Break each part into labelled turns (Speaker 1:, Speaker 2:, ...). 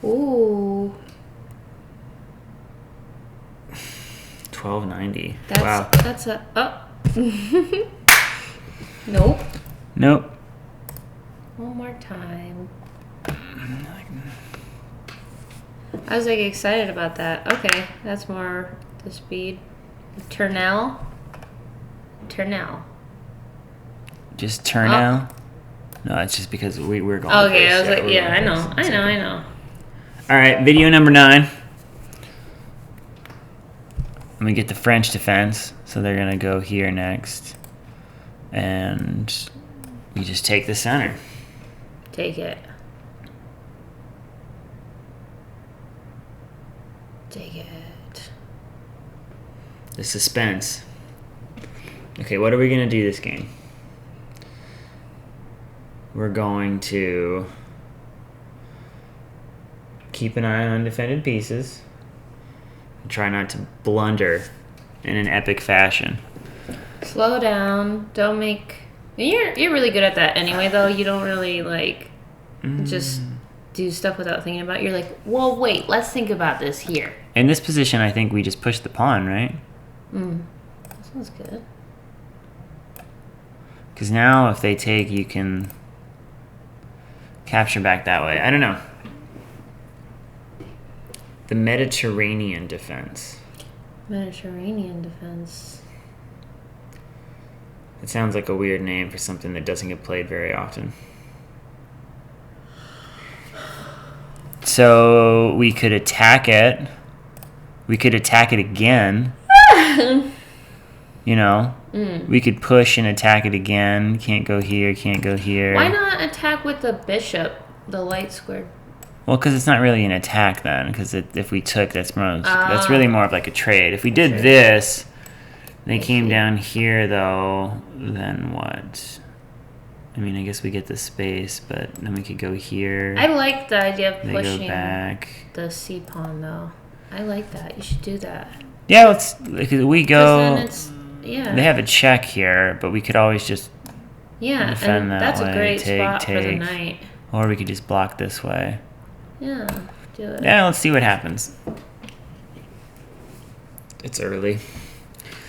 Speaker 1: Ooh.
Speaker 2: 1290. Wow.
Speaker 1: That's a... Oh. Nope.
Speaker 2: Nope.
Speaker 1: One more time. I was like excited about that. Okay, that's more the speed. Turnell.
Speaker 2: Just Turnell? No, it's just because we're going
Speaker 1: Okay,
Speaker 2: first.
Speaker 1: I was like,
Speaker 2: we're
Speaker 1: yeah,
Speaker 2: going
Speaker 1: I
Speaker 2: first.
Speaker 1: know.
Speaker 2: All right, video number 9. I'm going to get the French defense. So they're going to go here next. And we just take the center.
Speaker 1: Take it. Take it.
Speaker 2: The suspense. Okay, what are we going to do this game? We're going to keep an eye on undefended pieces and try not to blunder in an epic fashion.
Speaker 1: Slow down. Don't make... You're really good at that anyway, though. You don't really, like, just do stuff without thinking about it. You're like, well, wait, let's think about this here.
Speaker 2: In this position, I think we just push the pawn, right?
Speaker 1: That sounds good.
Speaker 2: Because now if they take, you can capture back that way. I don't know. The Mediterranean defense.
Speaker 1: Mediterranean defense.
Speaker 2: It sounds like a weird name for something that doesn't get played very often. So we could attack it. We could attack it again. You know? We could push and attack it again. Can't go here, can't go here.
Speaker 1: Why not attack with the bishop, the light square?
Speaker 2: Well, because it's not really an attack then. Because if we took, that's really more of like a trade. If we did this, they came down here though, then what? I mean, I guess we get the space, but then we could go here.
Speaker 1: I like the idea of
Speaker 2: They
Speaker 1: pushing
Speaker 2: go back.
Speaker 1: the C pawn though. I like that. You should do that.
Speaker 2: Yeah, we go.
Speaker 1: Then it's, yeah.
Speaker 2: They have a check here, but we could always just
Speaker 1: and
Speaker 2: defend that
Speaker 1: that's
Speaker 2: way.
Speaker 1: a great
Speaker 2: Take,
Speaker 1: spot for the knight.
Speaker 2: Or we could just block this way.
Speaker 1: Yeah, do it.
Speaker 2: Yeah, let's see what happens. It's early.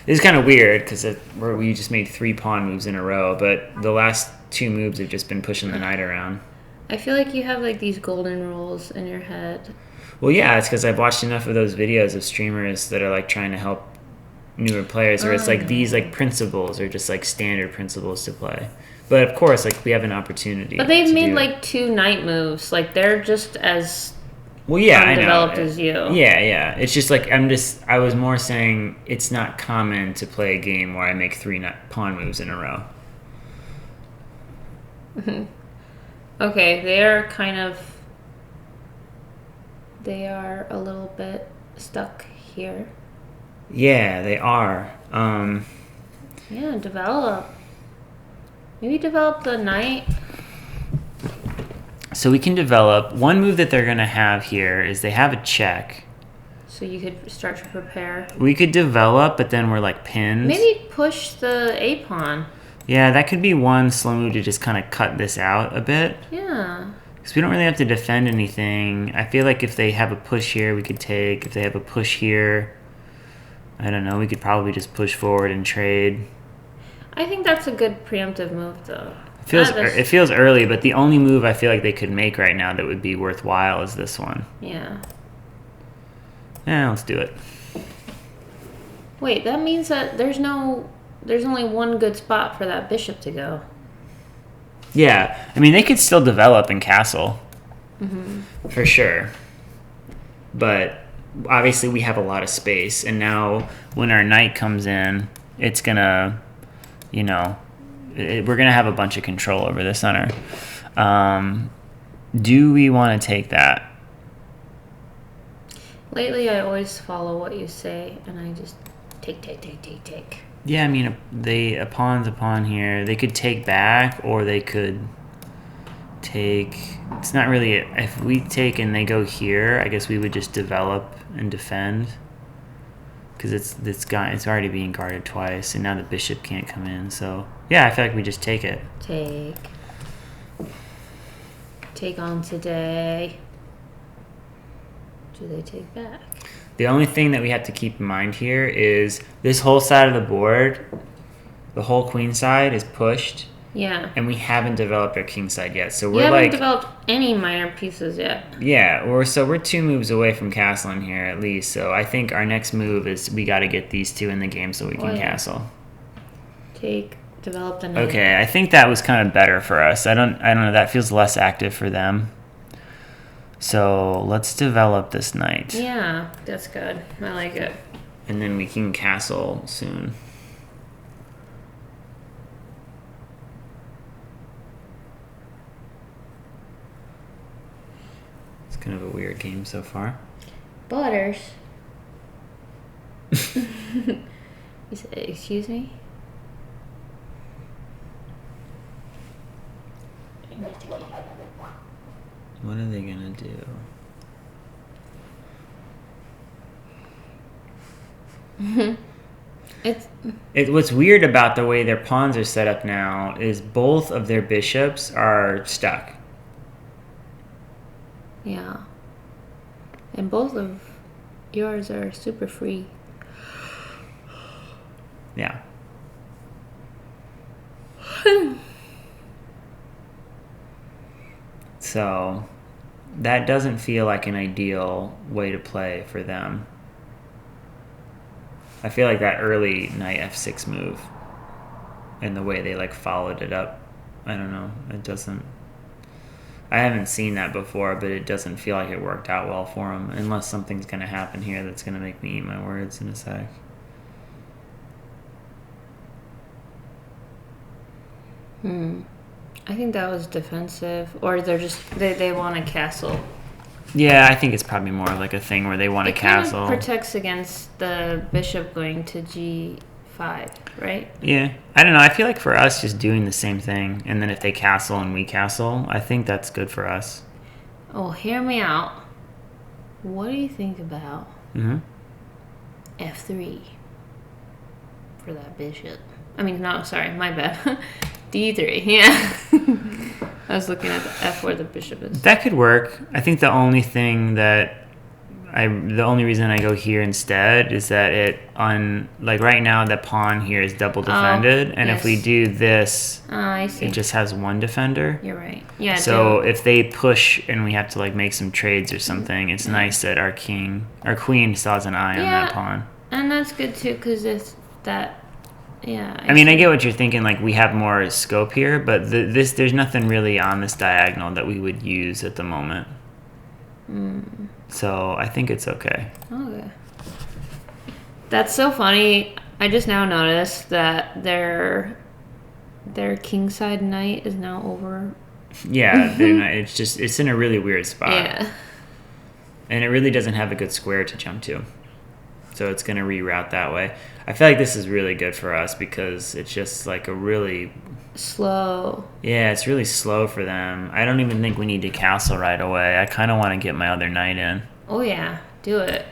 Speaker 2: This is kind of weird because we just made 3 pawn moves in a row, but the last 2 moves have just been pushing the knight around.
Speaker 1: I feel like you have like these golden rules in your head.
Speaker 2: Well, yeah, it's because I've watched enough of those videos of streamers that are like trying to help newer players, where it's like these like principles are just like standard principles to play. But of course, like we have an opportunity.
Speaker 1: But they've made like 2 knight moves. Like they're just as undeveloped as you.
Speaker 2: Yeah. It's just like I was more saying it's not common to play a game where I make 3 pawn moves in a row.
Speaker 1: Okay, they are a little bit stuck here.
Speaker 2: Yeah, they are.
Speaker 1: Yeah, develop. Maybe develop the knight.
Speaker 2: So we can develop. One move that they're going to have here is they have a check.
Speaker 1: So you could start to prepare.
Speaker 2: We could develop, but then we're like pinned.
Speaker 1: Maybe push the A pawn.
Speaker 2: Yeah, that could be one slow move to just kind of cut this out a bit.
Speaker 1: Yeah.
Speaker 2: Because we don't really have to defend anything. I feel like if they have a push here, we could take. If they have a push here, I don't know, we could probably just push forward and trade.
Speaker 1: I think that's a good preemptive move, though.
Speaker 2: It feels early, but the only move I feel like they could make right now that would be worthwhile is this one.
Speaker 1: Yeah.
Speaker 2: Yeah, let's do it.
Speaker 1: Wait, that means that there's only one good spot for that bishop to go.
Speaker 2: Yeah, I mean, they could still develop in castle. For sure. But obviously we have a lot of space, and now when our knight comes in, it's gonna, we're gonna have a bunch of control over the center. Do we want to take that?
Speaker 1: Lately, I always follow what you say, and I just take.
Speaker 2: Yeah, I mean, a pawn's a pawn here. They could take back, or they could take... It's not really... If we take and they go here, I guess we would just develop and defend. Because it's already being guarded twice, and now the bishop can't come in. So, yeah, I feel like we just take it.
Speaker 1: Take on today. do they take back?
Speaker 2: The only thing that we have to keep in mind here is this whole side of the board, the whole queen side is pushed.
Speaker 1: Yeah.
Speaker 2: And we haven't developed our king side yet. So
Speaker 1: You
Speaker 2: we're
Speaker 1: haven't
Speaker 2: like...
Speaker 1: developed any minor pieces yet.
Speaker 2: Yeah, we're 2 moves away from castling here at least. So I think our next move is we got to get these 2 in the game so we can castle.
Speaker 1: Develop the knight.
Speaker 2: Okay, I think that was kind of better for us. I don't know, that feels less active for them. So let's develop this knight.
Speaker 1: Yeah, that's good. I like it.
Speaker 2: And then we can castle soon. It's kind of a weird game so far.
Speaker 1: Butters. You said, excuse me?
Speaker 2: What are they gonna do? What's weird about the way their pawns are set up now is both of their bishops are stuck.
Speaker 1: Yeah. And both of yours are super free.
Speaker 2: Yeah. So that doesn't feel like an ideal way to play for them. I feel like that early knight f6 move and the way they like followed it up, I don't know, it doesn't... I haven't seen that before, but it doesn't feel like it worked out well for them, unless something's going to happen here that's going to make me eat my words in a sec.
Speaker 1: I think that was defensive, or they're just they want a castle.
Speaker 2: Yeah, I think it's probably more like a thing where they want a castle.
Speaker 1: It kind of protects against the bishop going to g5, right?
Speaker 2: Yeah, I don't know. I feel like for us, just doing the same thing, and then if they castle and we castle, I think that's good for us.
Speaker 1: Oh, hear me out. What do you think about f3 for that bishop? I mean, no, sorry, my bad. d3, yeah. I was looking at the f where the bishop is.
Speaker 2: That could work. I think the only thing that the only reason I go here instead is that like right now the pawn here is double defended, and if we do this,
Speaker 1: I see.
Speaker 2: it just has one defender.
Speaker 1: You're right. Yeah.
Speaker 2: So if they push and we have to like make some trades or something, it's nice that our queen still has an eye on that pawn.
Speaker 1: And that's good too, because it's that. Yeah.
Speaker 2: I mean, I get what you're thinking. Like we have more scope here, but there's nothing really on this diagonal that we would use at the moment. So I think it's okay.
Speaker 1: Okay. That's so funny. I just now noticed that their kingside knight is now over.
Speaker 2: Yeah, they're not, it's in a really weird spot.
Speaker 1: Yeah.
Speaker 2: And it really doesn't have a good square to jump to. So it's going to reroute that way. I feel like this is really good for us because it's just like a really...
Speaker 1: slow.
Speaker 2: Yeah, it's really slow for them. I don't even think we need to castle right away. I kind of want to get my other knight in.
Speaker 1: Oh yeah, do it.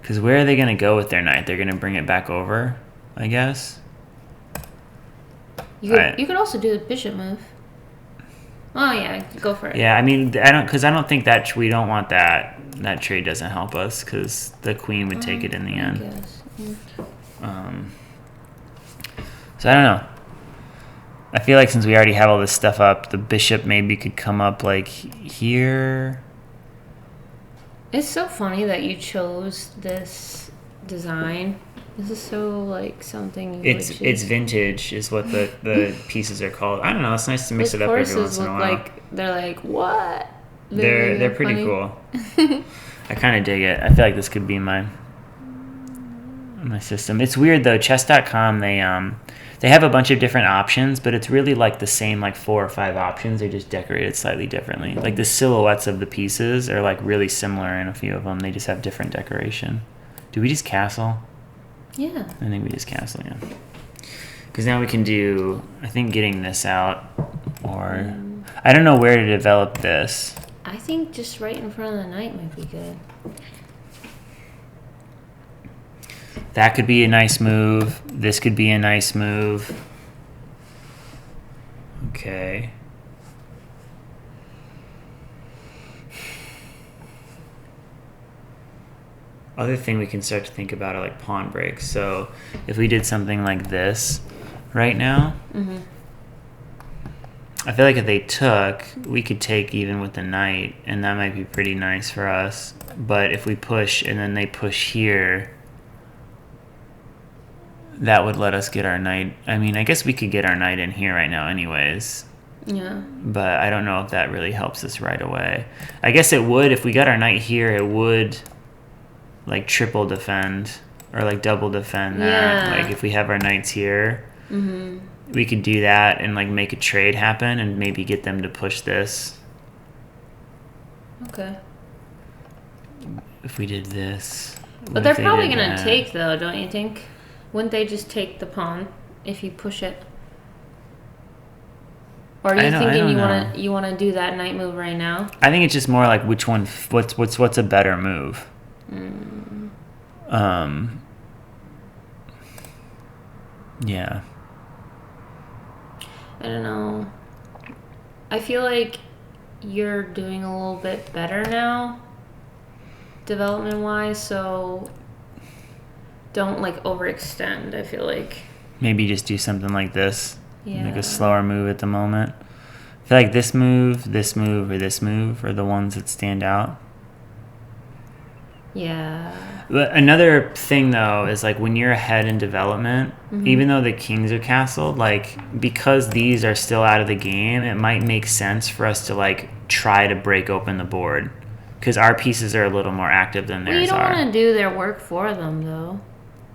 Speaker 2: Because where are they going to go with their knight? They're going to bring it back over, I guess.
Speaker 1: You could also do the bishop move. Oh yeah, go for it.
Speaker 2: Yeah, I mean, I don't think that we don't want that. That trade doesn't help us because the queen would take it in the end.
Speaker 1: Guess. Yeah.
Speaker 2: So I don't know. I feel like since we already have all this stuff up, the bishop maybe could come up like here.
Speaker 1: It's so funny that you chose this design. This is so like something you would choose.
Speaker 2: It's vintage is what the pieces are called. I don't know. It's nice to mix it up every once in a while.
Speaker 1: Like they're like what?
Speaker 2: They're pretty cool. I kind of dig it. I feel like this could be my system. It's weird though. Chess.com they have a bunch of different options, but it's really like the same like 4 or 5 options. They're just decorated slightly differently. Like the silhouettes of the pieces are like really similar in a few of them. They just have different decoration. Do we just castle?
Speaker 1: Yeah.
Speaker 2: I think we just castle, yeah. Because now we can do, I think, getting this out, or I don't know where to develop this.
Speaker 1: I think just right in front of the knight might be good.
Speaker 2: That could be a nice move. This could be a nice move. Okay. other thing we can start to think about are like pawn breaks. So if we did something like this right now, I feel like if they took, we could take even with the knight, and that might be pretty nice for us. But if we push and then they push here, that would let us get our knight. I mean, I guess we could get our knight in here right now anyways.
Speaker 1: Yeah.
Speaker 2: But I don't know if that really helps us right away. I guess it would. If we got our knight here, it would like triple defend or like double defend that.
Speaker 1: Yeah.
Speaker 2: Like if we have our knights here, we could do that and like make a trade happen and maybe get them to push this.
Speaker 1: Okay.
Speaker 2: If we did this.
Speaker 1: But they're probably going to take, though, don't you think? Wouldn't they just take the pawn if you push it? Or are you thinking you want to do that knight move right now?
Speaker 2: I think it's just more like which one. What's a better move? Yeah.
Speaker 1: I don't know. I feel like you're doing a little bit better now, development-wise. So don't like overextend. I feel like
Speaker 2: maybe just do something like this.
Speaker 1: Yeah.
Speaker 2: Like a slower move at the moment. I feel like this move, or this move are the ones that stand out.
Speaker 1: Yeah.
Speaker 2: But another thing, though, is like when you're ahead in development, even though the kings are castled, like because these are still out of the game, it might make sense for us to like try to break open the board because our pieces are a little more active than theirs are.
Speaker 1: You don't want to do their work for them, though.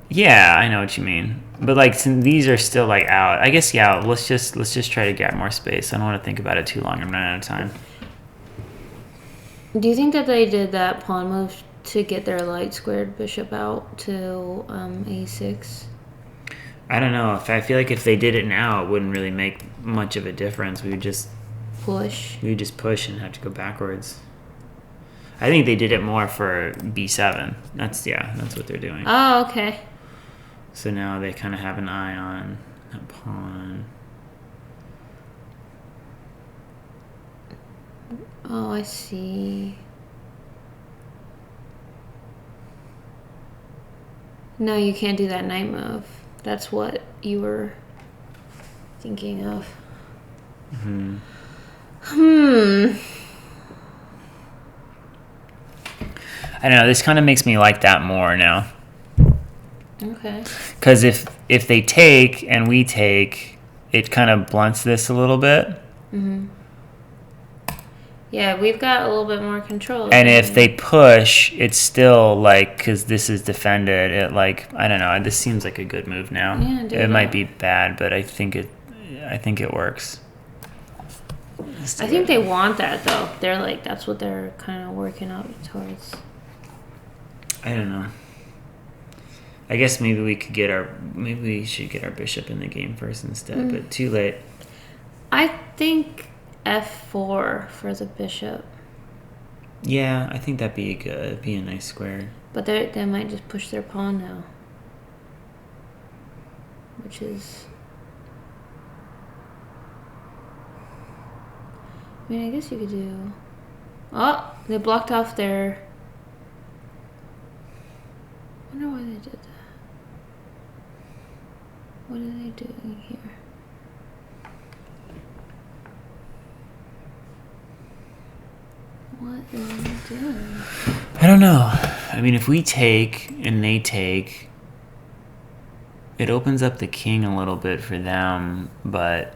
Speaker 2: Yeah, I know what you mean. But like since these are still like out, I guess let's just try to get more space. I don't want to think about it too long. I'm running out of time.
Speaker 1: Do you think that they did that pawn move to get their light squared bishop out to a6?
Speaker 2: I don't know. I feel like if they did it now, it wouldn't really make much of a difference. We would just
Speaker 1: push.
Speaker 2: We would just push and have to go backwards. I think they did it more for b7. That's what they're doing.
Speaker 1: Oh, okay.
Speaker 2: So now they kind of have an eye on that pawn.
Speaker 1: Oh, I see. No, you can't do that knight move. That's what you were thinking of.
Speaker 2: I don't know. This kind of makes me like that more now.
Speaker 1: Okay.
Speaker 2: Because if they take and we take, it kind of blunts this a little bit.
Speaker 1: Yeah, we've got a little bit more control.
Speaker 2: And if they push, it's still like, because this is defended, it like, I don't know, this seems like a good move now.
Speaker 1: Yeah,
Speaker 2: it might be bad, but I think it works.
Speaker 1: I think they want that, though. They're like, that's what they're kind of working out towards.
Speaker 2: I don't know. I guess maybe we should get our bishop in the game first instead, but too late.
Speaker 1: I think f4 for the bishop.
Speaker 2: Yeah, I think that'd be a nice square.
Speaker 1: But they might just push their pawn now, which is. I mean, I guess you could do. Oh, they blocked off their. I wonder why they did that. What are they doing here? What are they doing?
Speaker 2: I don't know. I mean, if we take and they take, it opens up the king a little bit for them, but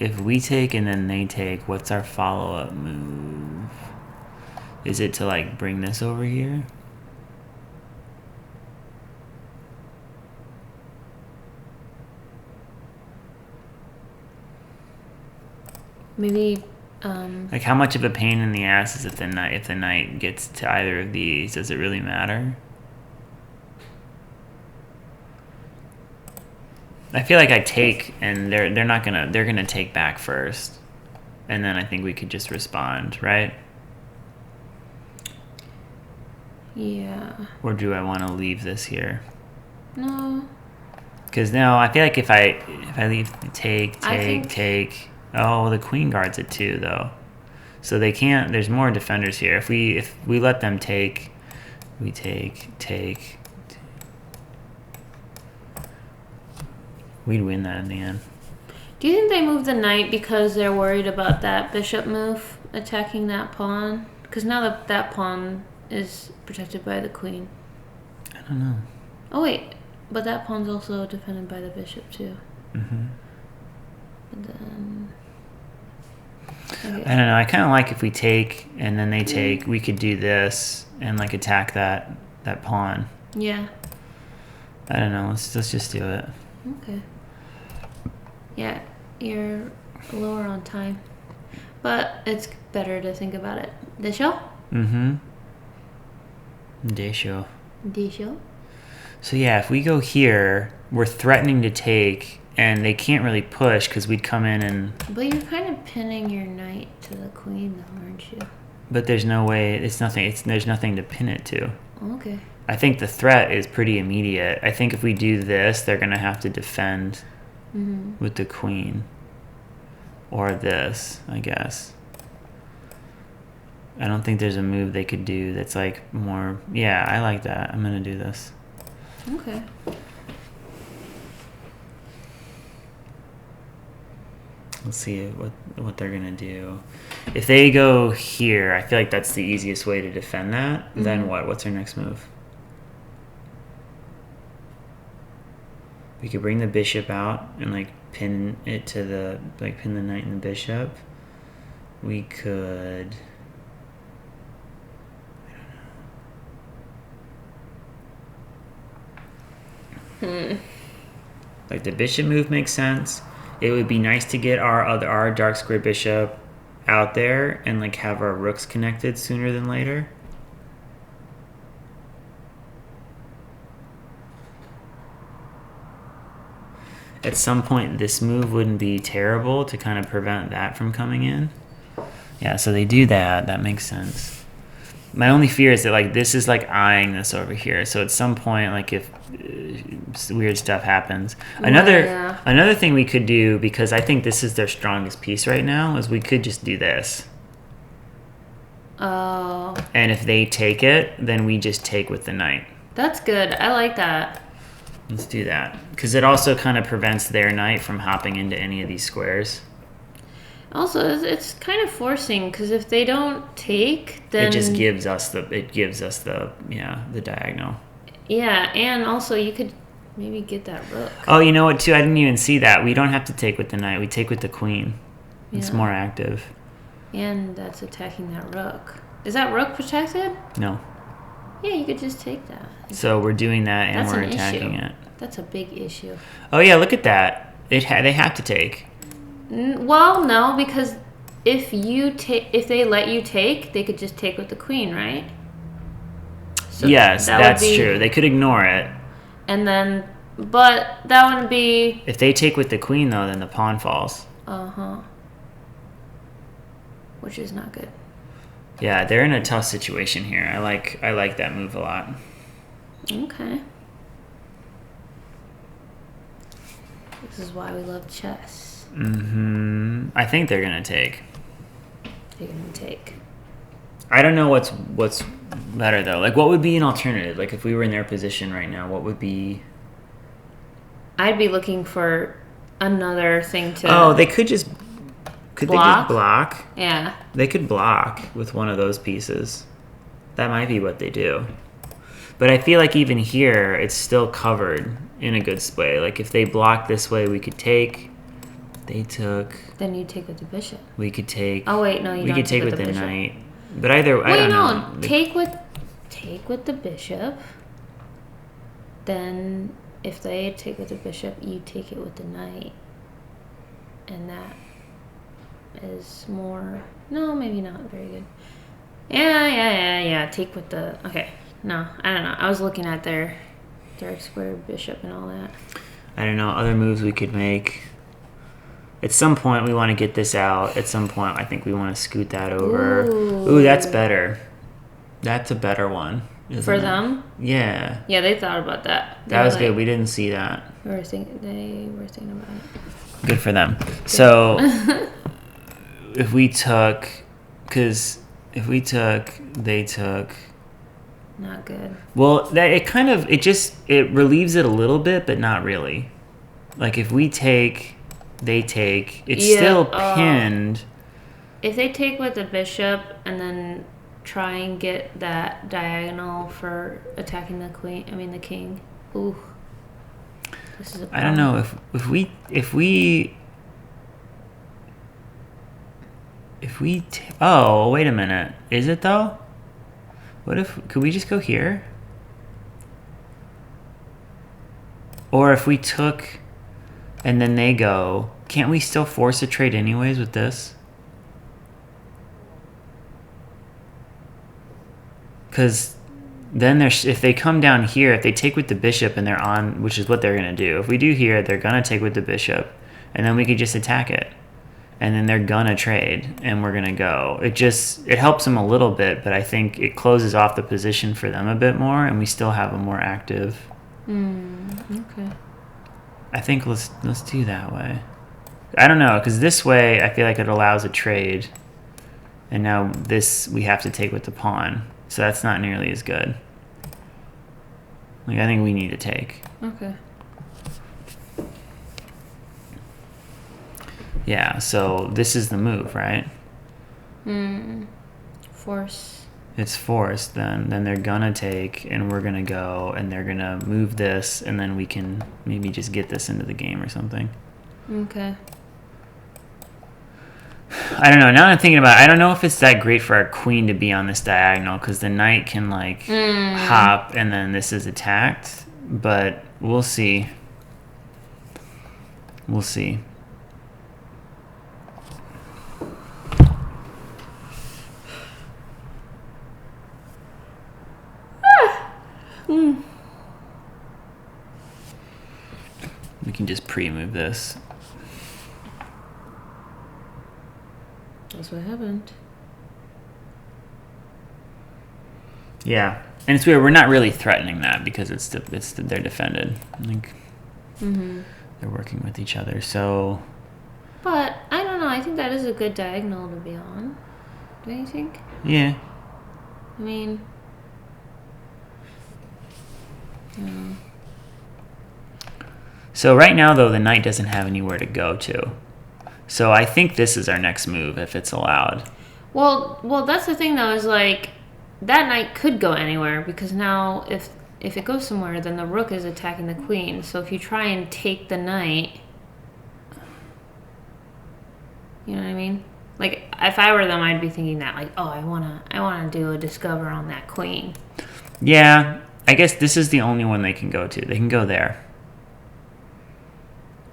Speaker 2: if we take and then they take, what's our follow-up move? Is it to like bring this over here?
Speaker 1: Maybe.
Speaker 2: Like how much of a pain in the ass is it if the knight gets to either of these? Does it really matter? I feel like I take and they're gonna take back first, and then I think we could just respond, right?
Speaker 1: Yeah.
Speaker 2: Or do I want to leave this here?
Speaker 1: No.
Speaker 2: Because no, I feel like if I leave take. Oh, the queen guards it too, though. So they can't. There's more defenders here. If we let them take, We take. We'd win that in the end.
Speaker 1: Do you think they move the knight because they're worried about that bishop move attacking that pawn? Because now that pawn is protected by the queen.
Speaker 2: I don't know.
Speaker 1: Oh wait, but that pawn's also defended by the bishop too.
Speaker 2: Mm-hmm.
Speaker 1: And then... Okay.
Speaker 2: I don't know. I kind of like if we take and then they take. We could do this and like attack that pawn.
Speaker 1: Yeah.
Speaker 2: I don't know. Let's just do it.
Speaker 1: Okay. Yeah, you're lower on time, but it's better to think about it. The show?
Speaker 2: Mm-hmm. Day show.
Speaker 1: The show?
Speaker 2: So yeah, if we go here, we're threatening to take, and they can't really push because we'd come in and.
Speaker 1: But you're kind of pinning your knight to the queen, though, aren't you?
Speaker 2: But there's no way. It's nothing. There's nothing to pin it to.
Speaker 1: Okay.
Speaker 2: I think the threat is pretty immediate. I think if we do this, they're gonna have to defend with the queen, or this, I guess. I don't think there's a move they could do that's like more. Yeah, I like that. I'm gonna do this.
Speaker 1: Okay.
Speaker 2: Let's see what they're gonna do. If they go here, I feel like that's the easiest way to defend that. Then what? What's our next move? We could bring the bishop out and like pin it to the pin the knight and the bishop. We could. I don't know. Like the bishop move makes sense. It would be nice to get our dark square bishop out there and like have our rooks connected sooner than later. At some point, this move wouldn't be terrible to kind of prevent that from coming in. Yeah, so they do that. That makes sense. My only fear is that like this is like eyeing this over here. So at some point, like if weird stuff happens, another thing we could do, because I think this is their strongest piece right now, is we could just do this.
Speaker 1: Oh.
Speaker 2: And if they take it, then we just take with the knight.
Speaker 1: That's good. I like that.
Speaker 2: Let's do that. Because it also kind of prevents their knight from hopping into any of these squares.
Speaker 1: Also, it's kind of forcing, because if they don't take, then...
Speaker 2: It just gives us the diagonal.
Speaker 1: Yeah, and also you could maybe get that rook.
Speaker 2: Oh, you know what, too? I didn't even see that. We don't have to take with the knight. We take with the queen. It's more active.
Speaker 1: And that's attacking that rook. Is that rook protected?
Speaker 2: No.
Speaker 1: Yeah, you could just take that.
Speaker 2: So we're doing that, and
Speaker 1: That's
Speaker 2: we're
Speaker 1: an
Speaker 2: attacking
Speaker 1: issue.
Speaker 2: it.
Speaker 1: That's a big issue.
Speaker 2: Oh, yeah, look at that. They have to take.
Speaker 1: Well, no, because if they let you take, they could just take with the queen, right? So
Speaker 2: yes, that's true. They could ignore it.
Speaker 1: And then, but that would be...
Speaker 2: If they take with the queen, though, then the pawn falls.
Speaker 1: Uh-huh. Which is not good.
Speaker 2: Yeah, they're in a tough situation here. I like that move a lot.
Speaker 1: Okay. This is why we love chess.
Speaker 2: I think they're gonna take.
Speaker 1: They're gonna take.
Speaker 2: I don't know what's better though. Like, what would be an alternative? Like, if we were in their position right now, what would be?
Speaker 1: I'd be looking for another thing to.
Speaker 2: Oh, they could just. Could
Speaker 1: block?
Speaker 2: they just block?
Speaker 1: Yeah.
Speaker 2: They could block with one of those pieces. That might be what they do. But I feel like even here, it's still covered in a good way. Like, if they block this way, we could take. They took.
Speaker 1: Then you take with the bishop.
Speaker 2: We could take.
Speaker 1: Oh wait, no, you don't.
Speaker 2: We could take with the
Speaker 1: bishop.
Speaker 2: knight. But either, I don't know.
Speaker 1: Take with the bishop. Then, if they take with the bishop, you take it with the knight, and that is more. No, maybe not very good. Yeah. Take with the. Okay, no, I don't know. I was looking at their dark square bishop and all that.
Speaker 2: I don't know. Other moves we could make. At some point, we want to get this out. At some point, I think we want to scoot that over. Ooh, that's better. That's a better one.
Speaker 1: For them?
Speaker 2: Yeah.
Speaker 1: Yeah, they thought about that.
Speaker 2: That was good. We didn't see that.
Speaker 1: They were thinking about it.
Speaker 2: Good for them. So, if we took, they took,
Speaker 1: not good.
Speaker 2: Well, it relieves it a little bit, but not really. Like if we take, they take, it's still pinned.
Speaker 1: If they take with the bishop and then try and get that diagonal for attacking the king. Ooh. This is a problem.
Speaker 2: I don't know oh, wait a minute. Is it though? Could we just go here? Or if we took and then they go, can't we still force a trade anyways with this? Because then if they come down here, if they take with the bishop and they're on, which is what they're going to do. If we do here, they're going to take with the bishop, and then we could just attack it. And then they're going to trade, and we're going to go. It helps them a little bit, but I think it closes off the position for them a bit more, and we still have a more active.
Speaker 1: Okay.
Speaker 2: I think let's do that way. I don't know, because this way I feel like it allows a trade. And now this we have to take with the pawn. So that's not nearly as good. Like I think we need to take.
Speaker 1: Okay.
Speaker 2: Yeah, so this is the move, right?
Speaker 1: Force.
Speaker 2: It's forced then. Then they're gonna take and we're gonna go and they're gonna move this and then we can maybe just get this into the game or something.
Speaker 1: Okay.
Speaker 2: I don't know. Now I'm thinking about it, I don't know if it's that great for our queen to be on this diagonal because the knight can like hop and then this is attacked. But we'll see. We'll see. We can just pre-move this.
Speaker 1: That's what happened.
Speaker 2: Yeah, and it's weird. We're not really threatening that because they're defended. Like they're working with each other. So.
Speaker 1: But I don't know. I think that is a good diagonal to be on. Don't you think?
Speaker 2: Yeah.
Speaker 1: I mean.
Speaker 2: So right now, though, the knight doesn't have anywhere to go to. So I think this is our next move if it's allowed.
Speaker 1: Well, that's the thing though. Is like that knight could go anywhere because now if it goes somewhere, then the rook is attacking the queen. So if you try and take the knight, you know what I mean? Like if I were them, I'd be thinking that like, oh, I wanna do a discover on that queen.
Speaker 2: Yeah, I guess this is the only one they can go to. They can go there.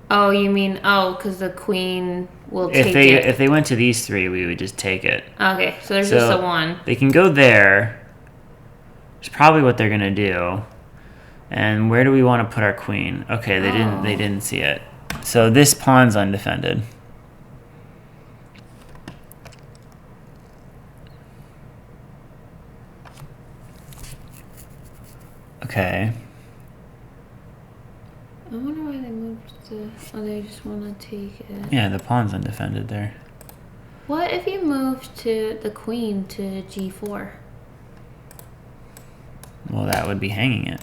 Speaker 1: Oh, you mean because the queen will take it.
Speaker 2: If they went to these three, we would just take it.
Speaker 1: Okay, so there's just the one.
Speaker 2: They can go there. It's probably what they're gonna do. And where do we want to put our queen? Okay, they didn't see it. So this pawn's undefended. Okay.
Speaker 1: I wonder why they moved they just want to take it.
Speaker 2: Yeah, the pawn's undefended there.
Speaker 1: What if you moved to the queen to g4?
Speaker 2: Well, that would be hanging it.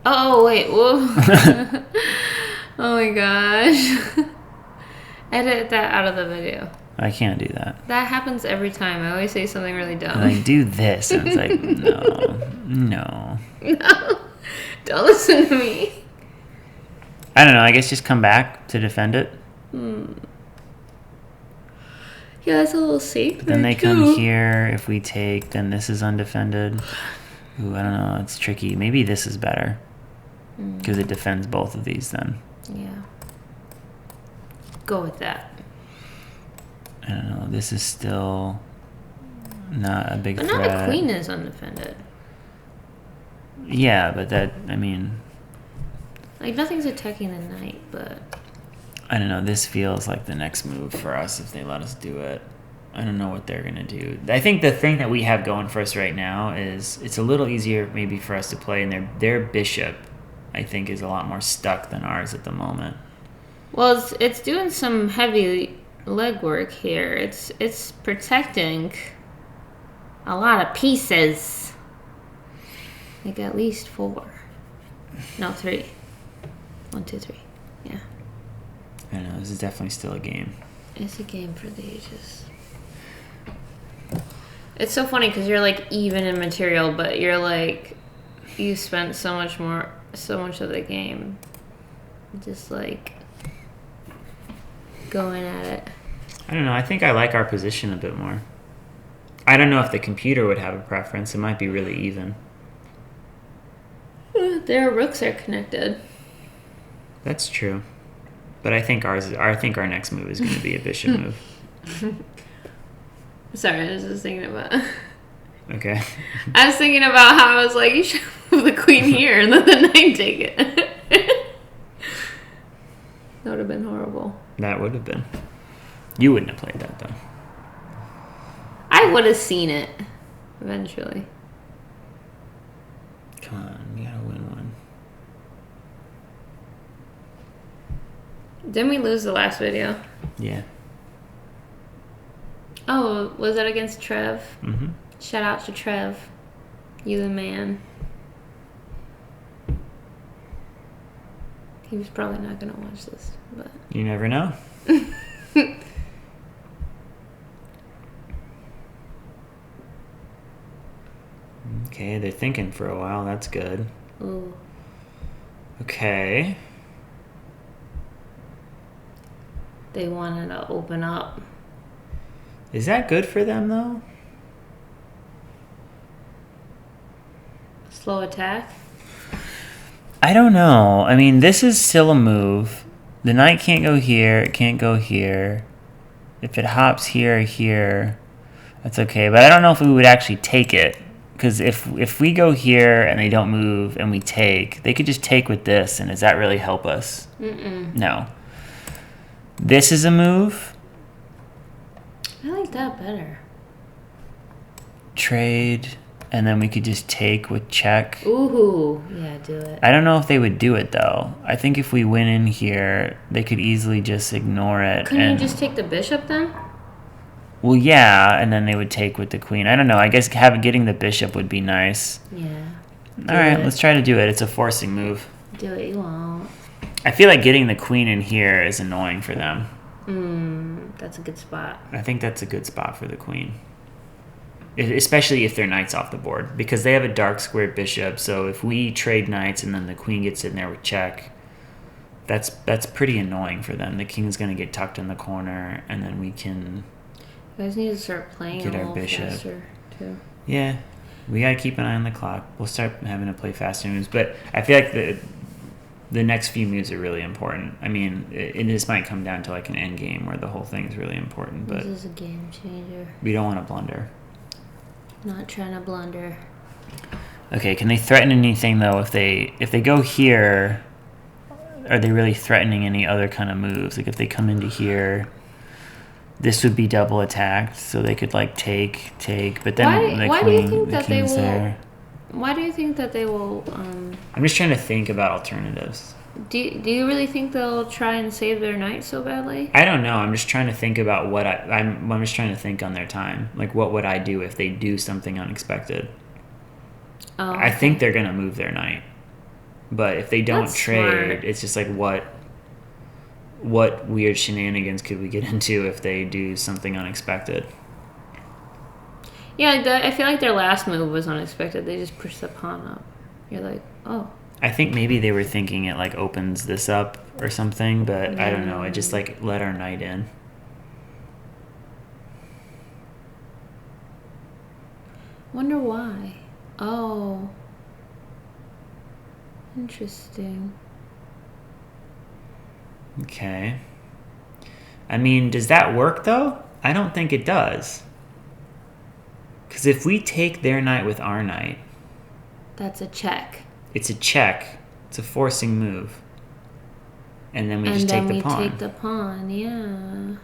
Speaker 1: Oh, wait. Whoa. Oh my gosh. Edit that out of the video.
Speaker 2: I can't do that.
Speaker 1: That happens every time. I always say something really dumb.
Speaker 2: Like, do this. And it's like, no.
Speaker 1: No. Don't listen to me.
Speaker 2: I don't know. I guess just come back to defend it.
Speaker 1: Yeah, that's a little safer.
Speaker 2: Then they come here. If we take, then this is undefended. Ooh, I don't know. It's tricky. Maybe this is better. Because it defends both of these then.
Speaker 1: Yeah. Go with that.
Speaker 2: I don't know. This is still not a big threat.
Speaker 1: But now the queen is undefended.
Speaker 2: Yeah, but that, I mean...
Speaker 1: Like, nothing's attacking the knight, but...
Speaker 2: I don't know. This feels like the next move for us if they let us do it. I don't know what they're going to do. I think the thing that we have going for us right now is it's a little easier maybe for us to play, and their bishop, I think, is a lot more stuck than ours at the moment.
Speaker 1: Well, it's doing some heavy legwork here. It's protecting a lot of pieces. Like at least 4. No, 3. 1, 2, 3. Yeah.
Speaker 2: I don't know. This is definitely still a game.
Speaker 1: It's a game for the ages. It's so funny because you're like even in material, but you're like you spent so much of the game just like going at it.
Speaker 2: I don't know. I think I like our position a bit more. I don't know if the computer would have a preference. It might be really even.
Speaker 1: Their rooks are connected.
Speaker 2: That's true. But I think our next move is going to be a bishop move.
Speaker 1: Sorry, I was just thinking about.
Speaker 2: Okay.
Speaker 1: I was thinking about how I was like, you should move the queen here and let the knight take it. That would have been horrible.
Speaker 2: That would have been. You wouldn't have played that though.
Speaker 1: I would have seen it eventually.
Speaker 2: Come on, you gotta win one.
Speaker 1: Didn't we lose the last video?
Speaker 2: Yeah.
Speaker 1: Oh, was that against Trev?
Speaker 2: Mm-hmm.
Speaker 1: Shout out to Trev. You the man. He was probably not going to watch this, but...
Speaker 2: You never know. Okay, they're thinking for a while. That's good.
Speaker 1: Ooh.
Speaker 2: Okay.
Speaker 1: They wanted to open up.
Speaker 2: Is that good for them, though?
Speaker 1: Slow attack?
Speaker 2: I don't know. I mean, this is still a move. The knight can't go here. It can't go here. If it hops here or here, that's okay. But I don't know if we would actually take it. Because if we go here and they don't move and we take, they could just take with this. And does that really help us?
Speaker 1: Mm-mm.
Speaker 2: No. This is a move.
Speaker 1: I like that better.
Speaker 2: Trade. And then we could just take with check.
Speaker 1: Ooh. Yeah, do it.
Speaker 2: I don't know if they would do it, though. I think if we went in here, they could easily just ignore it.
Speaker 1: Couldn't you just take the bishop then?
Speaker 2: Well, yeah, and then they would take with the queen. I don't know. I guess getting the bishop would be nice.
Speaker 1: Yeah.
Speaker 2: All right, let's try to do it. It's a forcing move.
Speaker 1: Do it, you won't.
Speaker 2: I feel like getting the queen in here is annoying for them.
Speaker 1: That's a good spot.
Speaker 2: I think that's a good spot for the queen. Especially if their knight's off the board. Because they have a dark squared bishop, so if we trade knights and then the queen gets in there with check, that's pretty annoying for them. The king's going to get tucked in the corner, and then we can...
Speaker 1: You guys need to start playing
Speaker 2: Get
Speaker 1: a
Speaker 2: our
Speaker 1: little
Speaker 2: bishop.
Speaker 1: faster, too.
Speaker 2: Yeah, we got to keep an eye on the clock. We'll start having to play faster moves, but I feel like the next few moves are really important. I mean, this might come down to like an end game where the whole thing is really important, but
Speaker 1: This is a game changer.
Speaker 2: we don't want to blunder.
Speaker 1: Not trying to blunder.
Speaker 2: Okay, can they threaten anything though? If they go here, are they really threatening any other kind of moves? Like if they come into here, this would be double attacked, so they could like take, but then
Speaker 1: Why do you think that they will?
Speaker 2: there.
Speaker 1: Why do you think that they will?
Speaker 2: I'm just trying to think about alternatives.
Speaker 1: Do you really think they'll try and save their knight so badly?
Speaker 2: I don't know. I'm just trying to think about what I'm just trying to think on their time. Like, what would I do if they do something unexpected?
Speaker 1: Oh,
Speaker 2: I think they're gonna move their knight, but if they don't
Speaker 1: That's
Speaker 2: trade,
Speaker 1: smart.
Speaker 2: it's just like what weird shenanigans could we get into if they do something unexpected?
Speaker 1: Yeah, I feel like their last move was unexpected. They just pushed the pawn up. You're like, oh.
Speaker 2: I think maybe they were thinking it like opens this up or something, but I don't know. It just like let our knight in.
Speaker 1: Wonder why. Oh. Interesting.
Speaker 2: Okay. I mean, does that work though? I don't think it does. Because if we take their knight with our knight,
Speaker 1: That's a check.
Speaker 2: it's a check. It's a forcing move. And then we just take the pawn.
Speaker 1: And then we take the pawn, yeah.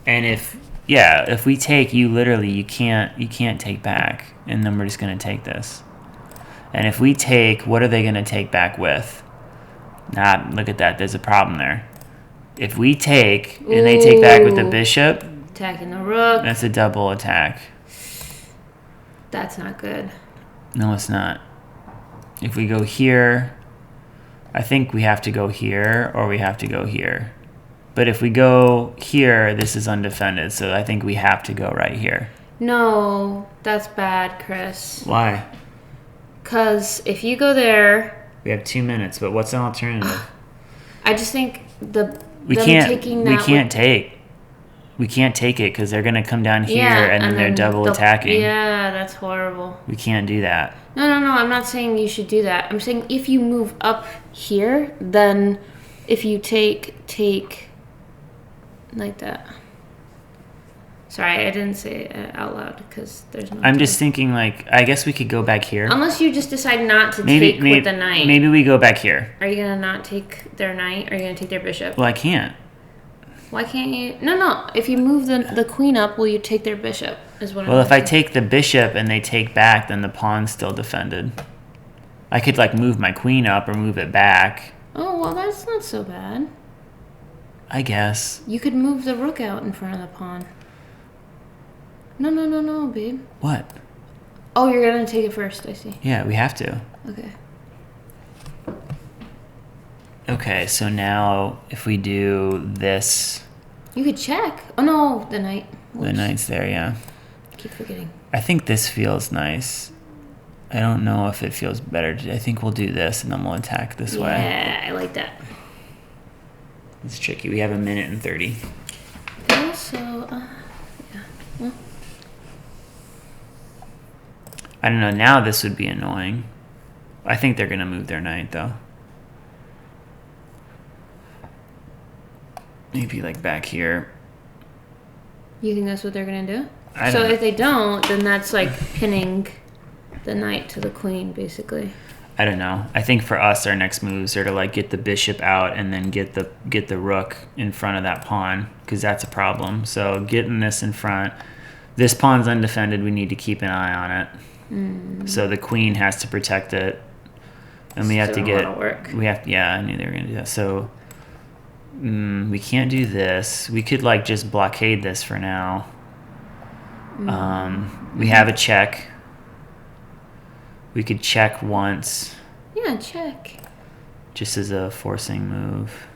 Speaker 2: And if we take, you can't take back. And then we're just going to take this. And if we take, what are they going to take back with? Look at that. There's a problem there. If we take, and they take back with the
Speaker 1: Ooh.
Speaker 2: bishop,
Speaker 1: Attacking the rook.
Speaker 2: that's a double attack.
Speaker 1: That's not good.
Speaker 2: No, it's not. If we go here, I think we have to go here or we have to go here. But if we go here, this is undefended, so I think we have to go right here.
Speaker 1: No, that's bad, Chris.
Speaker 2: Why?
Speaker 1: Because if you go there...
Speaker 2: We have 2 minutes, but what's an alternative?
Speaker 1: I just think
Speaker 2: we can't take it because they're going to come down here and then they're double attacking.
Speaker 1: Yeah, that's horrible.
Speaker 2: We can't do that.
Speaker 1: No, I'm not saying you should do that. I'm saying if you move up here, then if you take like that. Sorry, I didn't say it out loud because there's no...
Speaker 2: I'm just thinking, like, I guess we could go back here.
Speaker 1: Unless you just decide not to take with the knight.
Speaker 2: Maybe we go back here.
Speaker 1: Are you going to not take their knight? Or are you going to take their bishop?
Speaker 2: Well, I can't.
Speaker 1: Why can't you? No. If you move the queen up, will you take their bishop?
Speaker 2: Well, if I take the bishop and they take back, then the pawn's still defended. I could, like, move my queen up or move it back.
Speaker 1: Oh, well, that's not so bad.
Speaker 2: I guess.
Speaker 1: You could move the rook out in front of the pawn. No, babe.
Speaker 2: What?
Speaker 1: Oh, you're going to take it first, I see.
Speaker 2: Yeah, we have to.
Speaker 1: Okay.
Speaker 2: Okay, so now if we do this...
Speaker 1: You could check. Oh, no, the knight.
Speaker 2: The knight's there, yeah.
Speaker 1: Keep forgetting.
Speaker 2: I think this feels nice. I don't know if it feels better. I think we'll do this and then we'll attack this way.
Speaker 1: Yeah, I like that.
Speaker 2: It's tricky. We have 1 minute and 30.
Speaker 1: Also, yeah. Well.
Speaker 2: I don't know. Now this would be annoying. I think they're going to move their knight, though. Maybe, like, back here.
Speaker 1: You think that's what they're going to do?
Speaker 2: I don't know.
Speaker 1: If they don't, then that's, like, pinning the knight to the queen, basically.
Speaker 2: I don't know. I think for us, our next moves are to, like, get the bishop out and then get the rook in front of that pawn, because that's a problem. So getting this in front. This pawn's undefended. We need to keep an eye on it. So the queen has to protect it, and we have to get. Yeah, I knew they were gonna do that. So we can't do this. We could, like, just blockade this for now. We have a check. We could check once.
Speaker 1: Yeah, check.
Speaker 2: Just as a forcing move.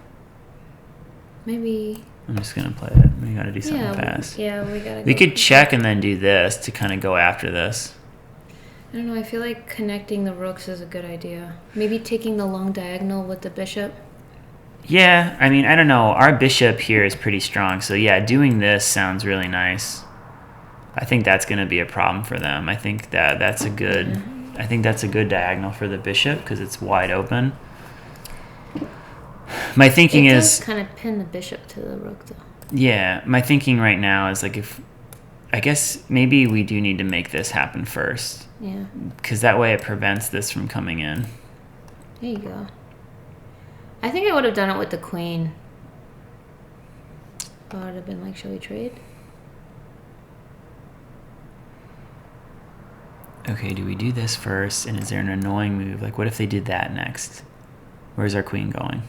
Speaker 1: Maybe.
Speaker 2: I'm just gonna play it. We gotta do something fast.
Speaker 1: We
Speaker 2: could check and then do this to kind of go after this.
Speaker 1: I don't know. I feel like connecting the rooks is a good idea. Maybe taking the long diagonal with the bishop.
Speaker 2: Yeah, I mean, I don't know. Our bishop here is pretty strong, so yeah, doing this sounds really nice. I think that's going to be a problem for them. I think that's a good. I think that's a good diagonal for the bishop because it's wide open. My thinking is
Speaker 1: kind of pin the bishop to the rook, though.
Speaker 2: Yeah, my thinking right now is, like, if I guess maybe we do need to make this happen first.
Speaker 1: Yeah.
Speaker 2: Because that way it prevents this from coming in.
Speaker 1: There you go. I think I would have done it with the queen. I would have been like, shall we trade?
Speaker 2: Okay, do we do this first? And is there an annoying move? Like, what if they did that next? Where's our queen going?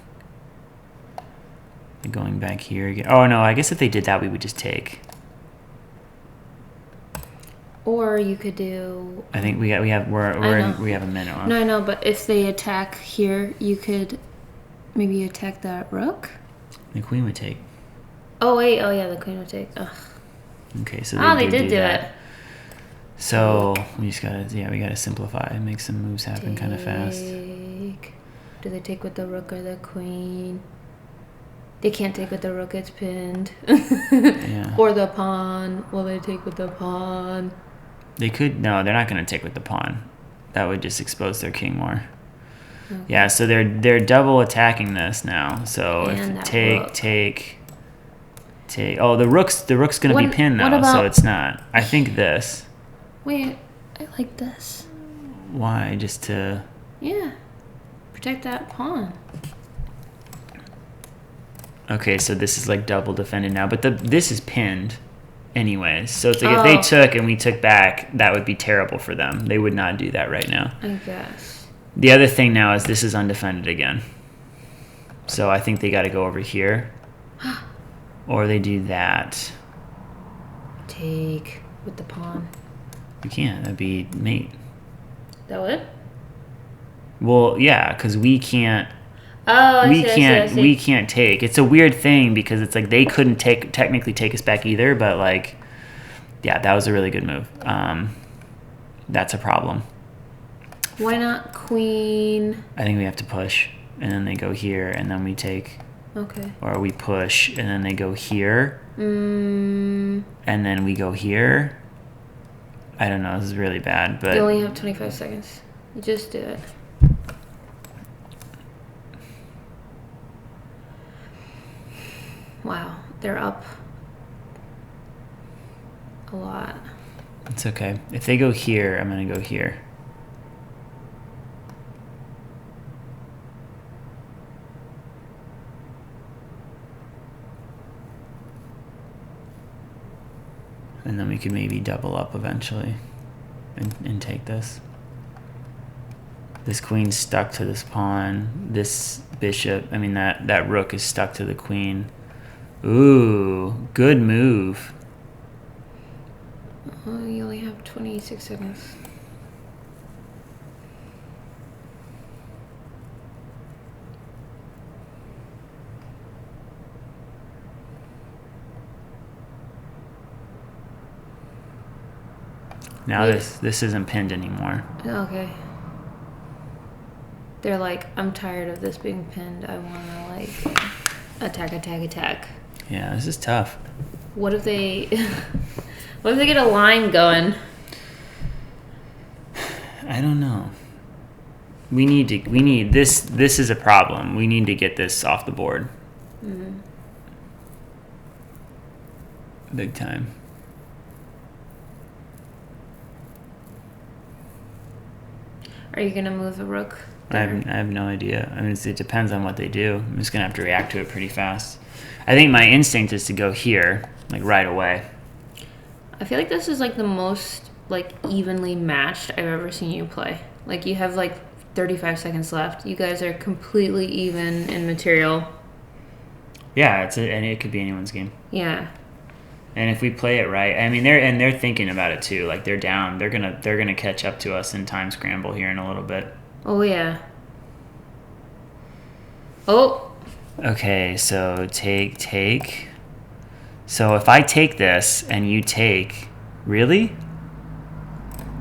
Speaker 2: They're going back here again. Oh, no, I guess if they did that, we would just take.
Speaker 1: Or you could do...
Speaker 2: I think we have a minute left.
Speaker 1: No, I know, but if they attack here, you could maybe attack that rook?
Speaker 2: The queen would take.
Speaker 1: Oh, wait. Oh, yeah, the queen would take. Ugh.
Speaker 2: Okay, so
Speaker 1: they did do it.
Speaker 2: So we just gotta, we gotta simplify, make some moves happen kind of fast.
Speaker 1: Do they take with the rook or the queen? They can't take with the rook; it's pinned.
Speaker 2: Yeah.
Speaker 1: Or the pawn. Will they take with the pawn?
Speaker 2: They could. No, they're not gonna take with the pawn. That would just expose their king more. Okay. Yeah. So they're double attacking this now. So
Speaker 1: and
Speaker 2: if take. Oh, the rook's gonna be pinned now, so it's not. I think this.
Speaker 1: Wait, I like this.
Speaker 2: Why? Just to...
Speaker 1: Yeah. Protect that pawn.
Speaker 2: Okay, so this is, like, double defended now. But this is pinned anyways. So it's like if they took and we took back, that would be terrible for them. They would not do that right now.
Speaker 1: I guess.
Speaker 2: The other thing now is this is undefended again. So I think they got to go over here. Or they do that.
Speaker 1: Take with the pawn.
Speaker 2: You can't. That'd be mate.
Speaker 1: That would?
Speaker 2: Well, yeah, because we can't.
Speaker 1: Oh, I
Speaker 2: We
Speaker 1: see,
Speaker 2: can't.
Speaker 1: I see.
Speaker 2: We can't take. It's a weird thing because it's like they couldn't technically take us back either. But like, yeah, that was a really good move. That's a problem.
Speaker 1: Why not queen?
Speaker 2: I think we have to push, and then they go here, and then we take.
Speaker 1: Okay.
Speaker 2: Or we push, and then they go here,
Speaker 1: Mm,
Speaker 2: and then we go here. I don't know. This is really bad, but
Speaker 1: you only have 25 seconds. You just do it. Wow, they're up a lot.
Speaker 2: it's okay. If they go here, I'm gonna go here. And then we could maybe double up eventually and take this. This queen's stuck to this pawn. This bishop, I mean that rook is stuck to the queen. Ooh, good move.
Speaker 1: Oh, you only have 26 seconds.
Speaker 2: Now
Speaker 1: Yeah.
Speaker 2: this isn't pinned anymore.
Speaker 1: Okay. They're like, I'm tired of this being pinned. I want to like attack.
Speaker 2: Yeah, this is tough.
Speaker 1: What if they what if they get a line going?
Speaker 2: I don't know. We need this is a problem. We need to get this off the board.
Speaker 1: Mm-hmm.
Speaker 2: Big time.
Speaker 1: Are you gonna move the rook?
Speaker 2: I have no idea. I mean, it depends on what they do. I'm just gonna have to react to it pretty fast. I think my instinct is to go here, like right away.
Speaker 1: I feel like this is like the most like evenly matched I've ever seen you play. Like you have like 35 seconds left. You guys are completely even in material.
Speaker 2: Yeah, and it could be anyone's game.
Speaker 1: Yeah.
Speaker 2: And if we play it right, I mean, they're thinking about it too. Like they're down. They're gonna catch up to us in time scramble here in a little bit.
Speaker 1: Oh yeah. Oh.
Speaker 2: Okay, so take. So if I take this and you take, really?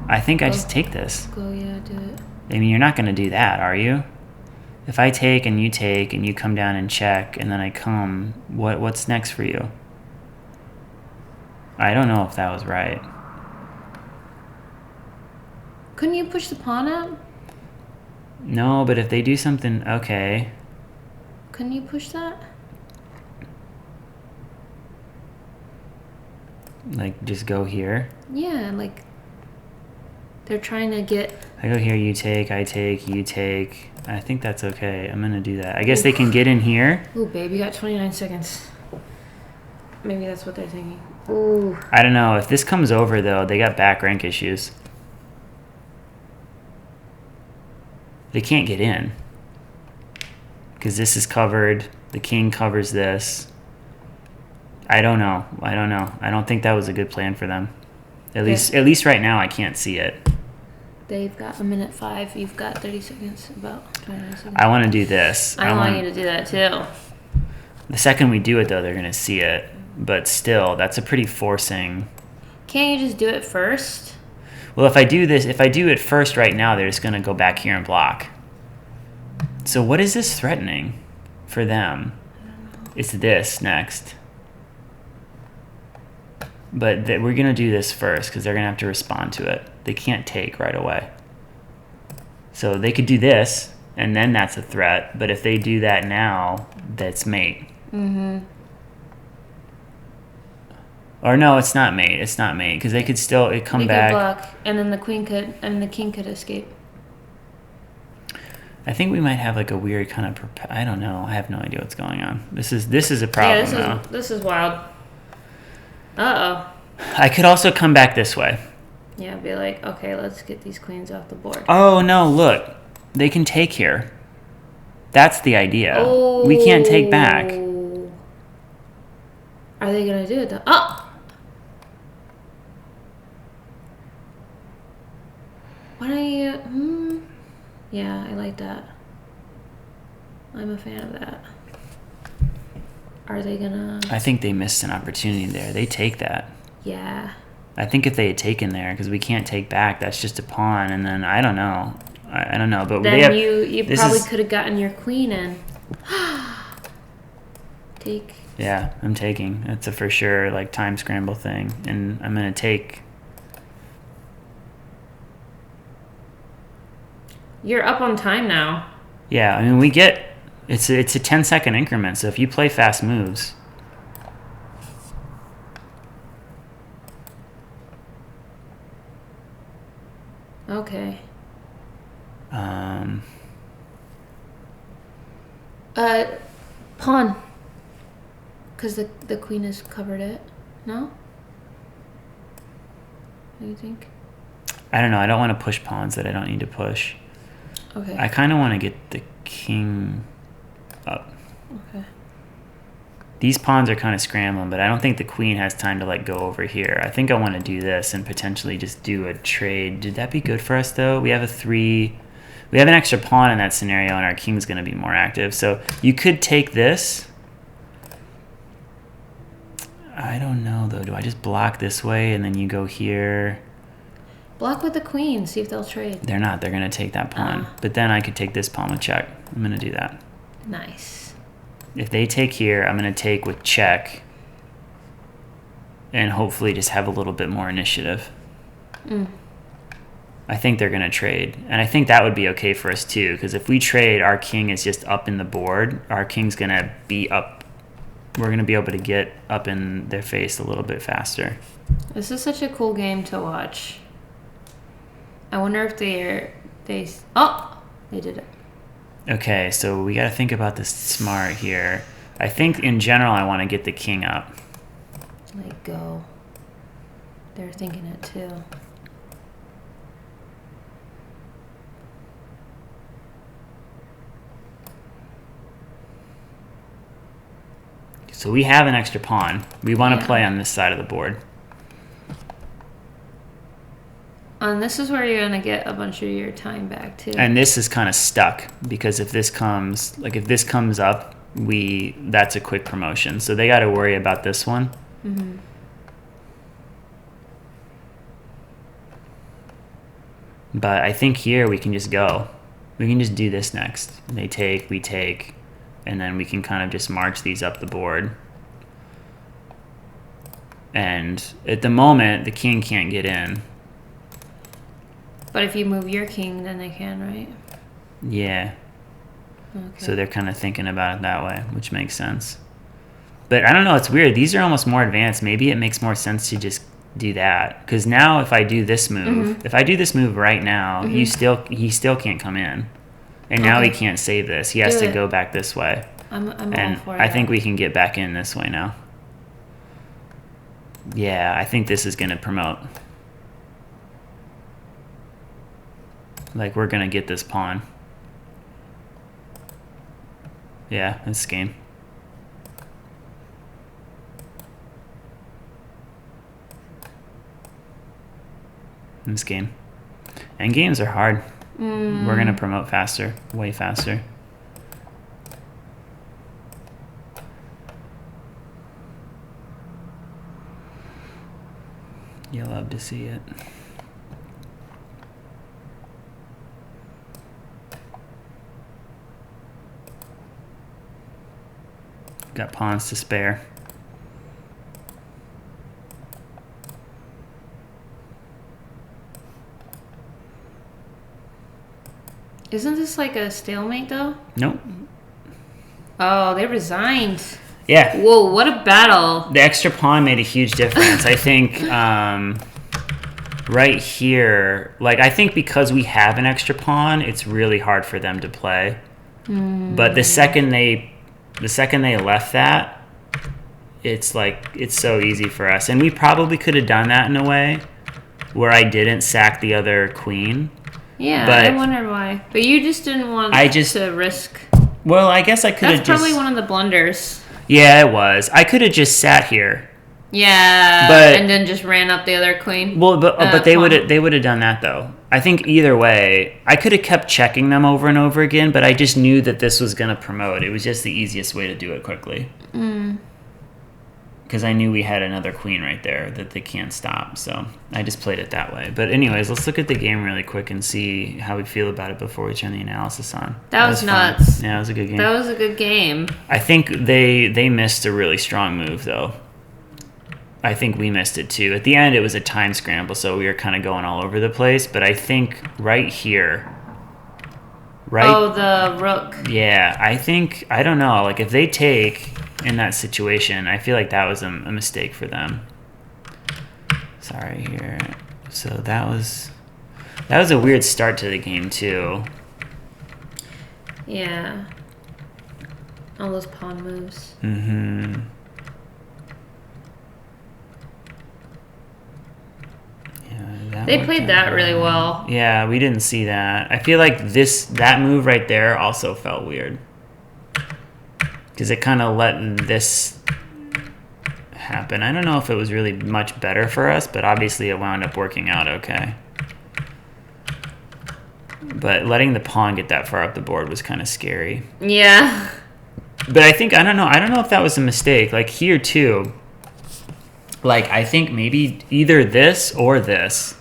Speaker 2: I think I just take this.
Speaker 1: Go, yeah, do it.
Speaker 2: I mean, you're not going to do that, are you? If I take and you come down and check and then I come, what's next for you? I don't know if that was right.
Speaker 1: Couldn't you push the pawn up?
Speaker 2: No, but if they do something, okay.
Speaker 1: Couldn't you push that?
Speaker 2: Like, just go here.
Speaker 1: Yeah, like they're trying to get.
Speaker 2: I go here, you take, I take, you take. I think that's okay. I'm going to do that. I guess they can get in here.
Speaker 1: Ooh, babe, you got 29 seconds. Maybe that's what they're thinking. Ooh.
Speaker 2: I don't know. If this comes over, though, they got back rank issues. They can't get in. Because this is covered. The king covers this. I don't know. I don't think that was a good plan for them. At least right now, I can't see it.
Speaker 1: They've got 1:05. You've got 30 seconds. About 29 seconds.
Speaker 2: I want to do this.
Speaker 1: I want you to do that too.
Speaker 2: The second we do it, though, they're going to see it. But still, that's a pretty forcing.
Speaker 1: Can't you just do it first?
Speaker 2: Well, if I do it first right now, they're just going to go back here and block. So what is this threatening for them? It's this next. But we're going to do this first because they're going to have to respond to it. They can't take right away. So they could do this, and then that's a threat. But if they do that now, that's mate.
Speaker 1: Mm-hmm.
Speaker 2: Or no, it's not mate. It's not mate because they could still come back.
Speaker 1: They could block, and then the king could escape.
Speaker 2: I think we might have like a weird kind of. I don't know. I have no idea what's going on. This is a problem now.
Speaker 1: This is wild. Uh-oh.
Speaker 2: I could also come back this way.
Speaker 1: Yeah, be like, okay, let's get these queens off the board.
Speaker 2: Oh, no, look. They can take here. That's the idea.
Speaker 1: Oh.
Speaker 2: We can't take back.
Speaker 1: Are they going to do it, though? Oh! Why don't you... Yeah, I like that. I'm a fan of that. Are they gonna...
Speaker 2: I think they missed an opportunity there. They take that.
Speaker 1: Yeah.
Speaker 2: I think if they had taken there, because we can't take back, that's just a pawn, and then I don't know. I don't know, but
Speaker 1: then
Speaker 2: they have,
Speaker 1: you probably could have gotten your queen in. Take.
Speaker 2: Yeah, I'm taking. It's a for sure like time scramble thing, and I'm gonna take.
Speaker 1: You're up on time now.
Speaker 2: Yeah, I mean we get it's a 10-second increment. So if you play fast moves.
Speaker 1: Okay. Pawn. Because the queen has covered it. No? What do you think?
Speaker 2: I don't know. I don't want to push pawns that I don't need to push.
Speaker 1: Okay.
Speaker 2: I kind of want to get the king up.
Speaker 1: Okay.
Speaker 2: These pawns are kind of scrambling, but I don't think the queen has time to like go over here. I think I want to do this and potentially just do a trade. Did that be good for us though? We have we have an extra pawn in that scenario, and our king's going to be more active. So you could take this. I don't know though. Do I just block this way and then you go here?
Speaker 1: Block with the queen. See if they'll trade.
Speaker 2: They're not. They're going to take that pawn. But then I could take this pawn with check. I'm going to do that.
Speaker 1: Nice.
Speaker 2: If they take here, I'm going to take with check and hopefully just have a little bit more initiative. I think they're going to trade. And I think that would be okay for us too, because if we trade, our king is just up in the board. Our king's going to be up. We're going to be able to get up in their face a little bit faster.
Speaker 1: This is such a cool game to watch. I wonder if they did it.
Speaker 2: Okay, so we got to think about this smart here. I think in general I want to get the king up.
Speaker 1: Like go. They're thinking it too.
Speaker 2: So we have an extra pawn. We want to play on this side of the board.
Speaker 1: And this is where you're going to get a bunch of your time back too.
Speaker 2: And this is kind of stuck because if this comes up, that's a quick promotion. So they got to worry about this one.
Speaker 1: Mm-hmm.
Speaker 2: But I think here we can just go. We can just do this next. They take, we take, and then we can kind of just march these up the board. And at the moment, the king can't get in.
Speaker 1: But if you move your king, then they can, right?
Speaker 2: Yeah.
Speaker 1: Okay.
Speaker 2: So they're kind of thinking about it that way, which makes sense. But I don't know, it's weird. These are almost more advanced. Maybe it makes more sense to just do that. Because now if I do this move, if I do this move right now, he still can't come in. And now he can't save this. He has to go back this way.
Speaker 1: I'm
Speaker 2: and
Speaker 1: all for
Speaker 2: I
Speaker 1: that.
Speaker 2: think we can get back in this way now. Yeah, I think this is going to promote. Like, we're going to get this pawn. Yeah, that's game. This game. And games are hard. We're going to promote faster. Way faster. You'll love to see it. Got pawns to spare.
Speaker 1: Isn't this like a stalemate though?
Speaker 2: Nope.
Speaker 1: Oh, they resigned.
Speaker 2: Yeah.
Speaker 1: Whoa, what a battle.
Speaker 2: The extra pawn made a huge difference. I think right here, like I think because we have an extra pawn, it's really hard for them to play. But the second they left that, it's like it's so easy for us. And we probably could have done that in a way where I didn't sack the other queen.
Speaker 1: Yeah,
Speaker 2: but
Speaker 1: I wonder why. But you just didn't want to risk.
Speaker 2: Well, I guess I could have just...
Speaker 1: That's probably one of the blunders.
Speaker 2: Yeah, it was. I could have just sat here
Speaker 1: Yeah, and then just ran up the other queen.
Speaker 2: Well, but they would have done that though. I think either way, I could have kept checking them over and over again, but I just knew that this was going to promote. It was just the easiest way to do it quickly. Because I knew we had another queen right there that they can't stop, so I just played it that way. But anyways, let's look at the game really quick and see how we feel about it before we turn the analysis on.
Speaker 1: That was nuts.
Speaker 2: Fun. Yeah, it was a good game.
Speaker 1: That was a good game.
Speaker 2: I think they missed a really strong move, though. I think we missed it, too. At the end, it was a time scramble, so we were kind of going all over the place. But I think right here...
Speaker 1: Oh, the rook.
Speaker 2: Yeah, I don't know. Like, if they take in that situation, I feel like that was a mistake for them. Sorry, here. So that was a weird start to the game, too.
Speaker 1: Yeah. All those pawn moves.
Speaker 2: Mm-hmm.
Speaker 1: They played that really well.
Speaker 2: Yeah, we didn't see that. I feel like that move right there also felt weird. Because it kind of let this happen. I don't know if it was really much better for us, but obviously it wound up working out okay. But letting the pawn get that far up the board was kind of scary.
Speaker 1: Yeah.
Speaker 2: But I don't know if that was a mistake. Like here too. Like I think maybe either this or this.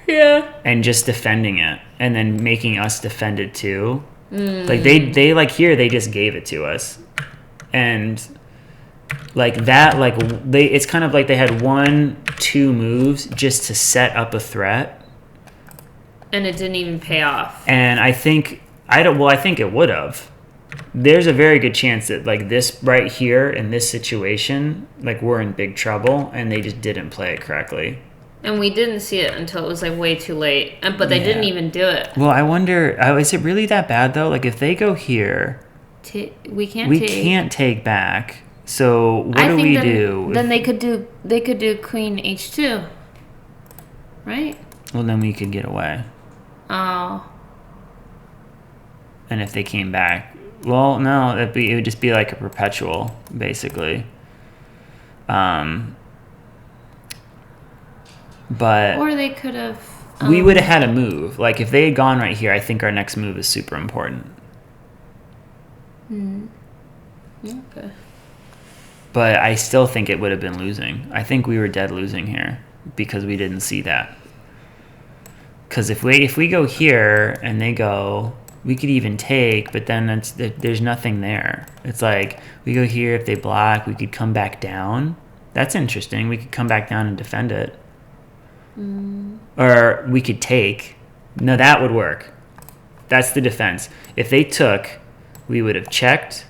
Speaker 1: Yeah.
Speaker 2: And just defending it. And then making us defend it too. Like they like here they just gave it to us. And like that, like it's kind of like they had 1-2 moves just to set up a threat.
Speaker 1: And it didn't even pay off.
Speaker 2: And I think it would have. There's a very good chance that like this right here in this situation, like we're in big trouble and they just didn't play it correctly.
Speaker 1: And we didn't see it until it was like way too late. But they didn't even do it.
Speaker 2: Well, I wonder, is it really that bad though? Like if they go here,
Speaker 1: we can't
Speaker 2: take back. So what do we do?
Speaker 1: Then they could do queen h2, right?
Speaker 2: Well, then we could get away.
Speaker 1: Oh.
Speaker 2: And if they came back, well, no, it would just be like a perpetual, basically. But
Speaker 1: or they could have.
Speaker 2: We would have had a move. Like if they had gone right here, I think our next move is super important.
Speaker 1: Okay.
Speaker 2: But I still think it would have been losing. I think we were dead losing here because we didn't see that. Because if we go here and they go, we could even take, but then there's nothing there. It's like we go here, if they block, we could come back down. That's interesting. We could come back down and defend it. Or we could take. No, that would work. That's the defense. If they took, we would have checked,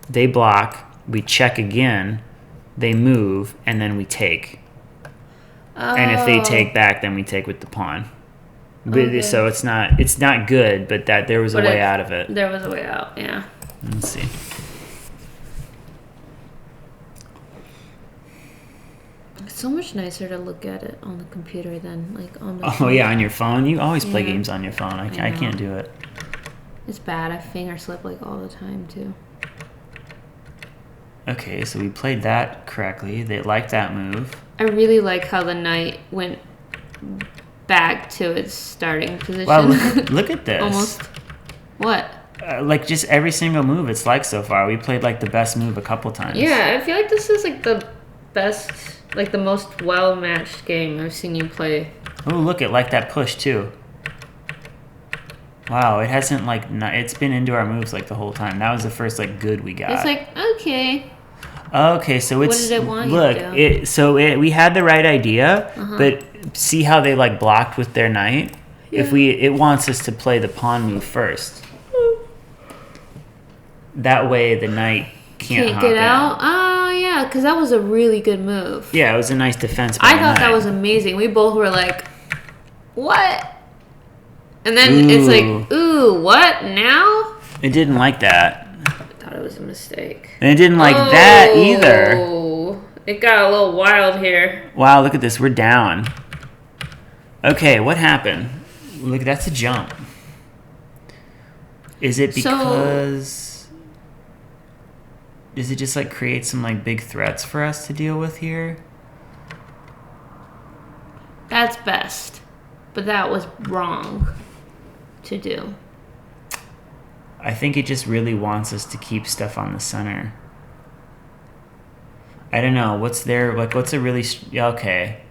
Speaker 2: they block, we check again, they move, and then we take. Oh. And if they take back, then we take with the pawn. Okay. So it's not good, but that there was a way out of it.
Speaker 1: There was a way out, yeah.
Speaker 2: Let's see.
Speaker 1: It's so much nicer to look at it on the computer than like on the
Speaker 2: phone. Oh yeah, on your phone? You always play games on your phone. I can't do it.
Speaker 1: It's bad. I finger slip like all the time too.
Speaker 2: Okay, so we played that correctly. They liked that move.
Speaker 1: I really like how the knight went back to its starting position.
Speaker 2: Wow, look at this.
Speaker 1: Almost. What?
Speaker 2: Like just every single move it's like so far. We played like the best move a couple times.
Speaker 1: Yeah, I feel like this is like the best, like the most well-matched game I've seen you play.
Speaker 2: Oh, look, it like that push too. Wow, it hasn't like it's been into our moves like the whole time. That was the first like good we got.
Speaker 1: It's like okay.
Speaker 2: Okay, so it's
Speaker 1: what did it want
Speaker 2: look.
Speaker 1: You to do?
Speaker 2: We had the right idea, but see how they like blocked with their knight. Yeah. It wants us to play the pawn move first. That way the knight can't
Speaker 1: get out. Oh yeah, because that was a really good move.
Speaker 2: Yeah, it was a nice defense.
Speaker 1: I thought that was amazing. We both were like, "What?" And then it's like, "Ooh, what now?"
Speaker 2: It didn't like that.
Speaker 1: I thought it was a mistake.
Speaker 2: And it didn't like that either.
Speaker 1: It got a little wild here.
Speaker 2: Wow, look at this. We're down. Okay, what happened? Look, that's a jump. Is it because... Does it just like create some like big threats for us to deal with here?
Speaker 1: That's best. But that was wrong to do.
Speaker 2: I think it just really wants us to keep stuff on the center. I don't know. What's there? Like, what's a really... Okay.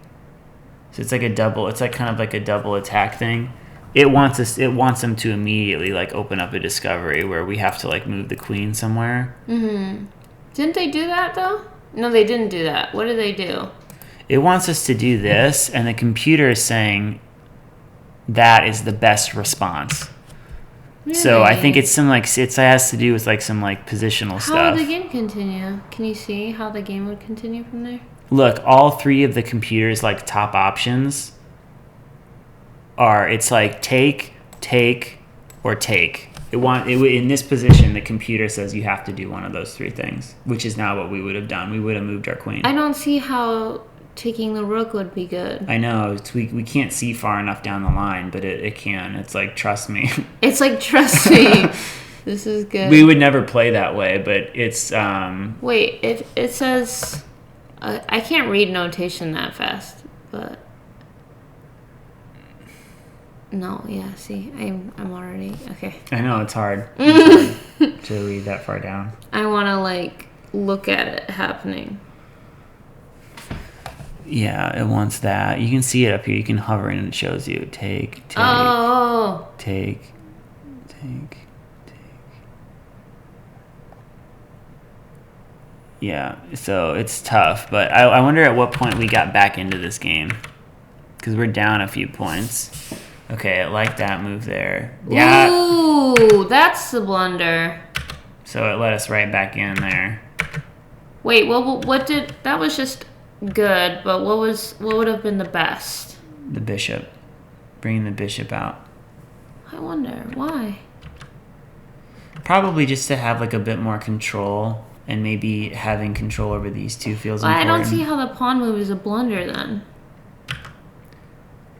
Speaker 2: So it's like a double... It's like kind of like a double attack thing. It wants them to immediately, like, open up a discovery where we have to, like, move the queen somewhere.
Speaker 1: Mm-hmm. Didn't they do that, though? No, they didn't do that. What did they do?
Speaker 2: It wants us to do this, and the computer is saying that is the best response. Really? So I think it's some, like, it has to do with, like, some, like, positional stuff.
Speaker 1: How would the game continue? Can you see how the game would continue from there?
Speaker 2: Look, all three of the computer's, like, top options are, it's like take, or take. In this position, the computer says you have to do one of those three things, which is not what we would have done. We would have moved our queen.
Speaker 1: I don't see how taking the rook would be good.
Speaker 2: I know. We can't see far enough down the line, but it can. It's like, trust me.
Speaker 1: It's like, trust me. This is good.
Speaker 2: We would never play that way, but it's...
Speaker 1: Wait, it says... I can't read notation that fast, but... No, yeah, see, I'm already... Okay.
Speaker 2: I know, it's hard. It's hard to read that far down.
Speaker 1: I want to, like, look at it happening.
Speaker 2: Yeah, it wants that. You can see it up here. You can hover and it shows you. Take.
Speaker 1: Oh.
Speaker 2: Take. Yeah, so it's tough. But I wonder at what point we got back into this game. Because we're down a few points. Okay, I like that move there. Yeah.
Speaker 1: Ooh, that's the blunder.
Speaker 2: So it let us right back in there.
Speaker 1: Wait, what did... That was just good, but what would have been the best?
Speaker 2: The bishop. Bringing the bishop out.
Speaker 1: I wonder, why?
Speaker 2: Probably just to have, like, a bit more control, and maybe having control over these two feels important.
Speaker 1: I don't see how the pawn move is a blunder then.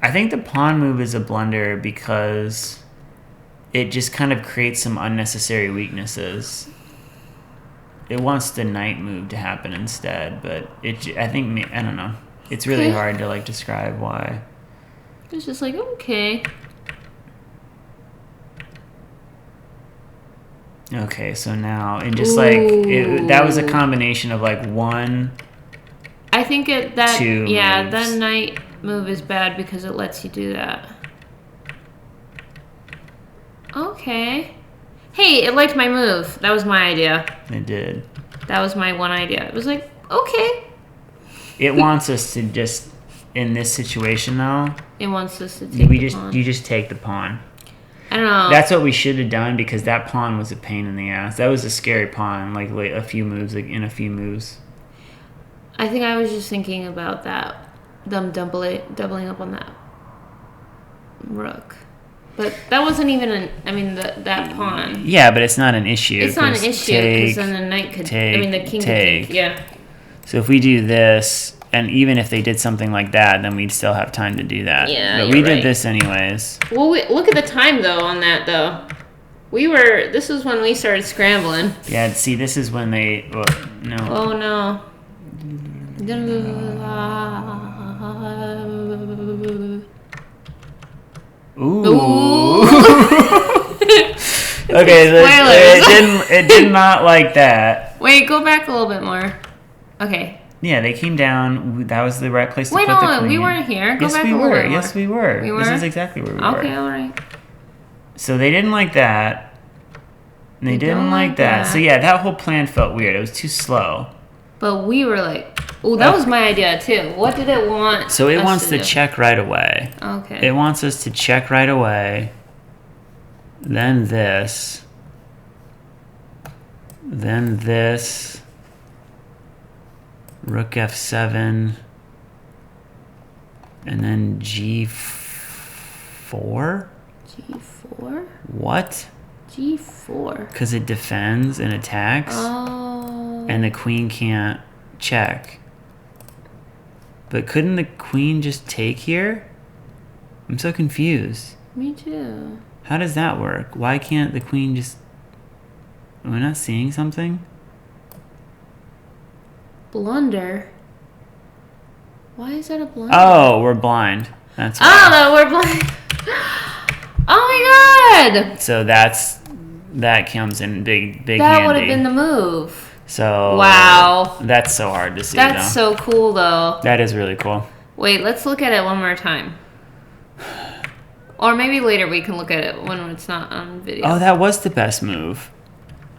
Speaker 2: I think the pawn move is a blunder because it just kind of creates some unnecessary weaknesses. It wants the knight move to happen instead, but I don't know. It's really hard to, like, describe why.
Speaker 1: It's just like, okay.
Speaker 2: Okay, so now, and just that was a combination of, like, one,
Speaker 1: I think two moves. That knight move is bad because it lets you do that. Okay. Hey, it liked my move. That was my idea.
Speaker 2: It did.
Speaker 1: That was my one idea. It was like, okay.
Speaker 2: It wants us to just, in this situation though.
Speaker 1: It wants us to take the pawn.
Speaker 2: You just take the pawn.
Speaker 1: I don't know.
Speaker 2: That's what we should have done because that pawn was a pain in the ass. That was a scary pawn, like a few moves.
Speaker 1: I think I was just thinking about that. Them doubling up on that rook. But that wasn't even that pawn.
Speaker 2: Yeah, but it's not an issue.
Speaker 1: It's not an issue because then the knight could... the king could take. Yeah.
Speaker 2: So if we do this, and even if they did something like that, then we'd still have time to do that.
Speaker 1: Yeah,
Speaker 2: but we did this anyways.
Speaker 1: Well, look at the time, though, on that, though. This was when we started scrambling.
Speaker 2: Yeah, see, this is when they... Well, no.
Speaker 1: Oh, no.
Speaker 2: Ooh. Okay, it did not like that.
Speaker 1: Wait, go back a little bit more. Okay.
Speaker 2: Yeah, they came down. That was the right place to put the queen.
Speaker 1: We weren't here.
Speaker 2: Yes, we were. Yes, we were.
Speaker 1: We were?
Speaker 2: This is exactly where we were.
Speaker 1: Okay, all right.
Speaker 2: So they didn't like that. They didn't like that. So yeah, that whole plan felt weird. It was too slow.
Speaker 1: But we were like, oh, that was my idea too. What did it want?
Speaker 2: So it wants to check right away.
Speaker 1: Okay.
Speaker 2: It wants us to check right away. Then this. Then this. Rook f7. And then g4?
Speaker 1: G4?
Speaker 2: What?
Speaker 1: G4.
Speaker 2: Because it defends and attacks.
Speaker 1: Oh.
Speaker 2: And the queen can't check. But couldn't the queen just take here? I'm so confused.
Speaker 1: Me too.
Speaker 2: How does that work? Why can't the queen just... Am I not seeing something?
Speaker 1: Blunder? Why is that a blunder?
Speaker 2: Oh, we're blind. That's why.
Speaker 1: Oh, no, we're blind. Oh my god!
Speaker 2: So that comes in big
Speaker 1: That
Speaker 2: handy.
Speaker 1: would have been the move.
Speaker 2: So
Speaker 1: wow.
Speaker 2: That's so hard to see.
Speaker 1: That's so cool, though.
Speaker 2: That is really cool.
Speaker 1: Wait, let's look at it one more time. Or maybe later we can look at it when it's not on video.
Speaker 2: Oh, that was the best move.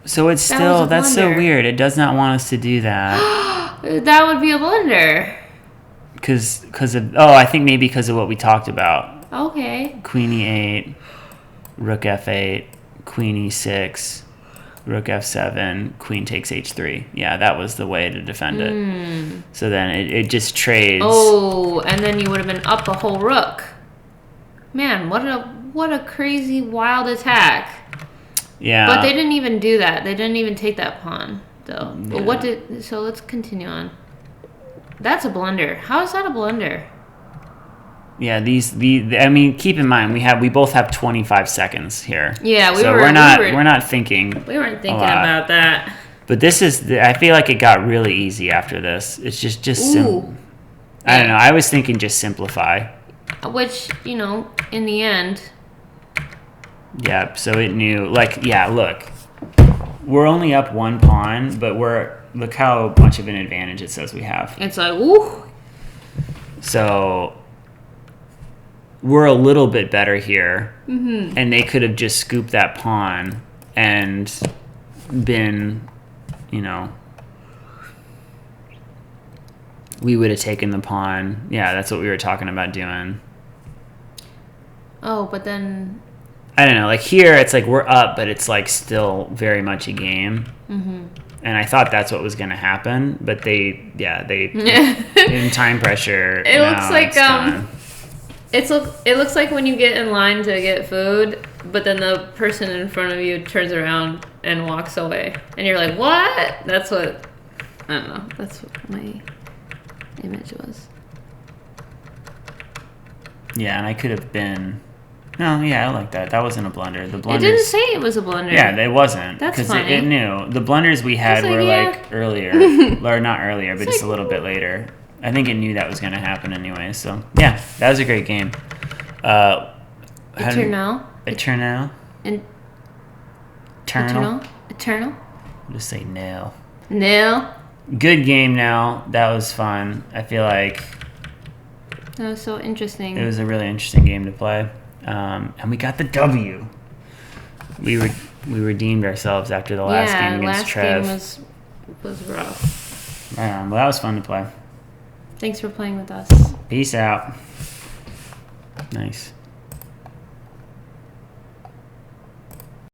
Speaker 2: So it's still, that's so weird. It does not want us to do that.
Speaker 1: That would be a blunder.
Speaker 2: Because of, I think maybe because of what we talked about.
Speaker 1: Okay.
Speaker 2: Queen e8, rook f8, queen e6, rook f7, queen takes h3. Yeah, that was the way to defend it. So then it just trades.
Speaker 1: Oh, and then you would have been up a whole rook. Man, what a crazy wild attack.
Speaker 2: Yeah.
Speaker 1: But they didn't even do that. They didn't even take that pawn, though.
Speaker 2: Yeah.
Speaker 1: But so let's continue on. That's a blunder. How is that a blunder?
Speaker 2: Yeah, I mean, keep in mind we both have 25 seconds here.
Speaker 1: Yeah,
Speaker 2: we're not thinking.
Speaker 1: We weren't thinking about that.
Speaker 2: But I feel like it got really easy after this. It's just simple. I don't know. I was thinking just simplify.
Speaker 1: Which, in the end.
Speaker 2: Yeah, so it knew, look. We're only up one pawn, but look how much of an advantage it says we have.
Speaker 1: It's like, woo.
Speaker 2: So we're a little bit better here. Mm-hmm. And they could have just scooped that pawn and been, we would have taken the pawn. Yeah, that's what we were talking about doing.
Speaker 1: Oh, but then...
Speaker 2: I don't know. Like here, it's like we're up, but it's like still very much a game. Mm-hmm. And I thought that's what was going to happen, but they in time pressure.
Speaker 1: It looks like it looks like when you get in line to get food, but then the person in front of you turns around and walks away, and you're like, "What?" That's what I don't know. That's what my image was.
Speaker 2: Yeah, and I could have been. No, yeah, I like that. That wasn't a blunder. The blunders.
Speaker 1: It didn't say it was a blunder.
Speaker 2: Yeah, it wasn't.
Speaker 1: That's
Speaker 2: because
Speaker 1: funny.
Speaker 2: It knew the blunders we had were like earlier, or not earlier, but just a little bit later. I think it knew that was going to happen anyway. So yeah, that was a great game.
Speaker 1: Eternal.
Speaker 2: Eternal. I'll just say nail.
Speaker 1: Nail.
Speaker 2: Good game. Now that was fun. I feel like
Speaker 1: that was so interesting.
Speaker 2: It was a really interesting game to play. And we got the W. We redeemed ourselves after the last game against Trev.
Speaker 1: Yeah, last game was rough.
Speaker 2: Well, that was fun to play.
Speaker 1: Thanks for playing with us.
Speaker 2: Peace out. Nice.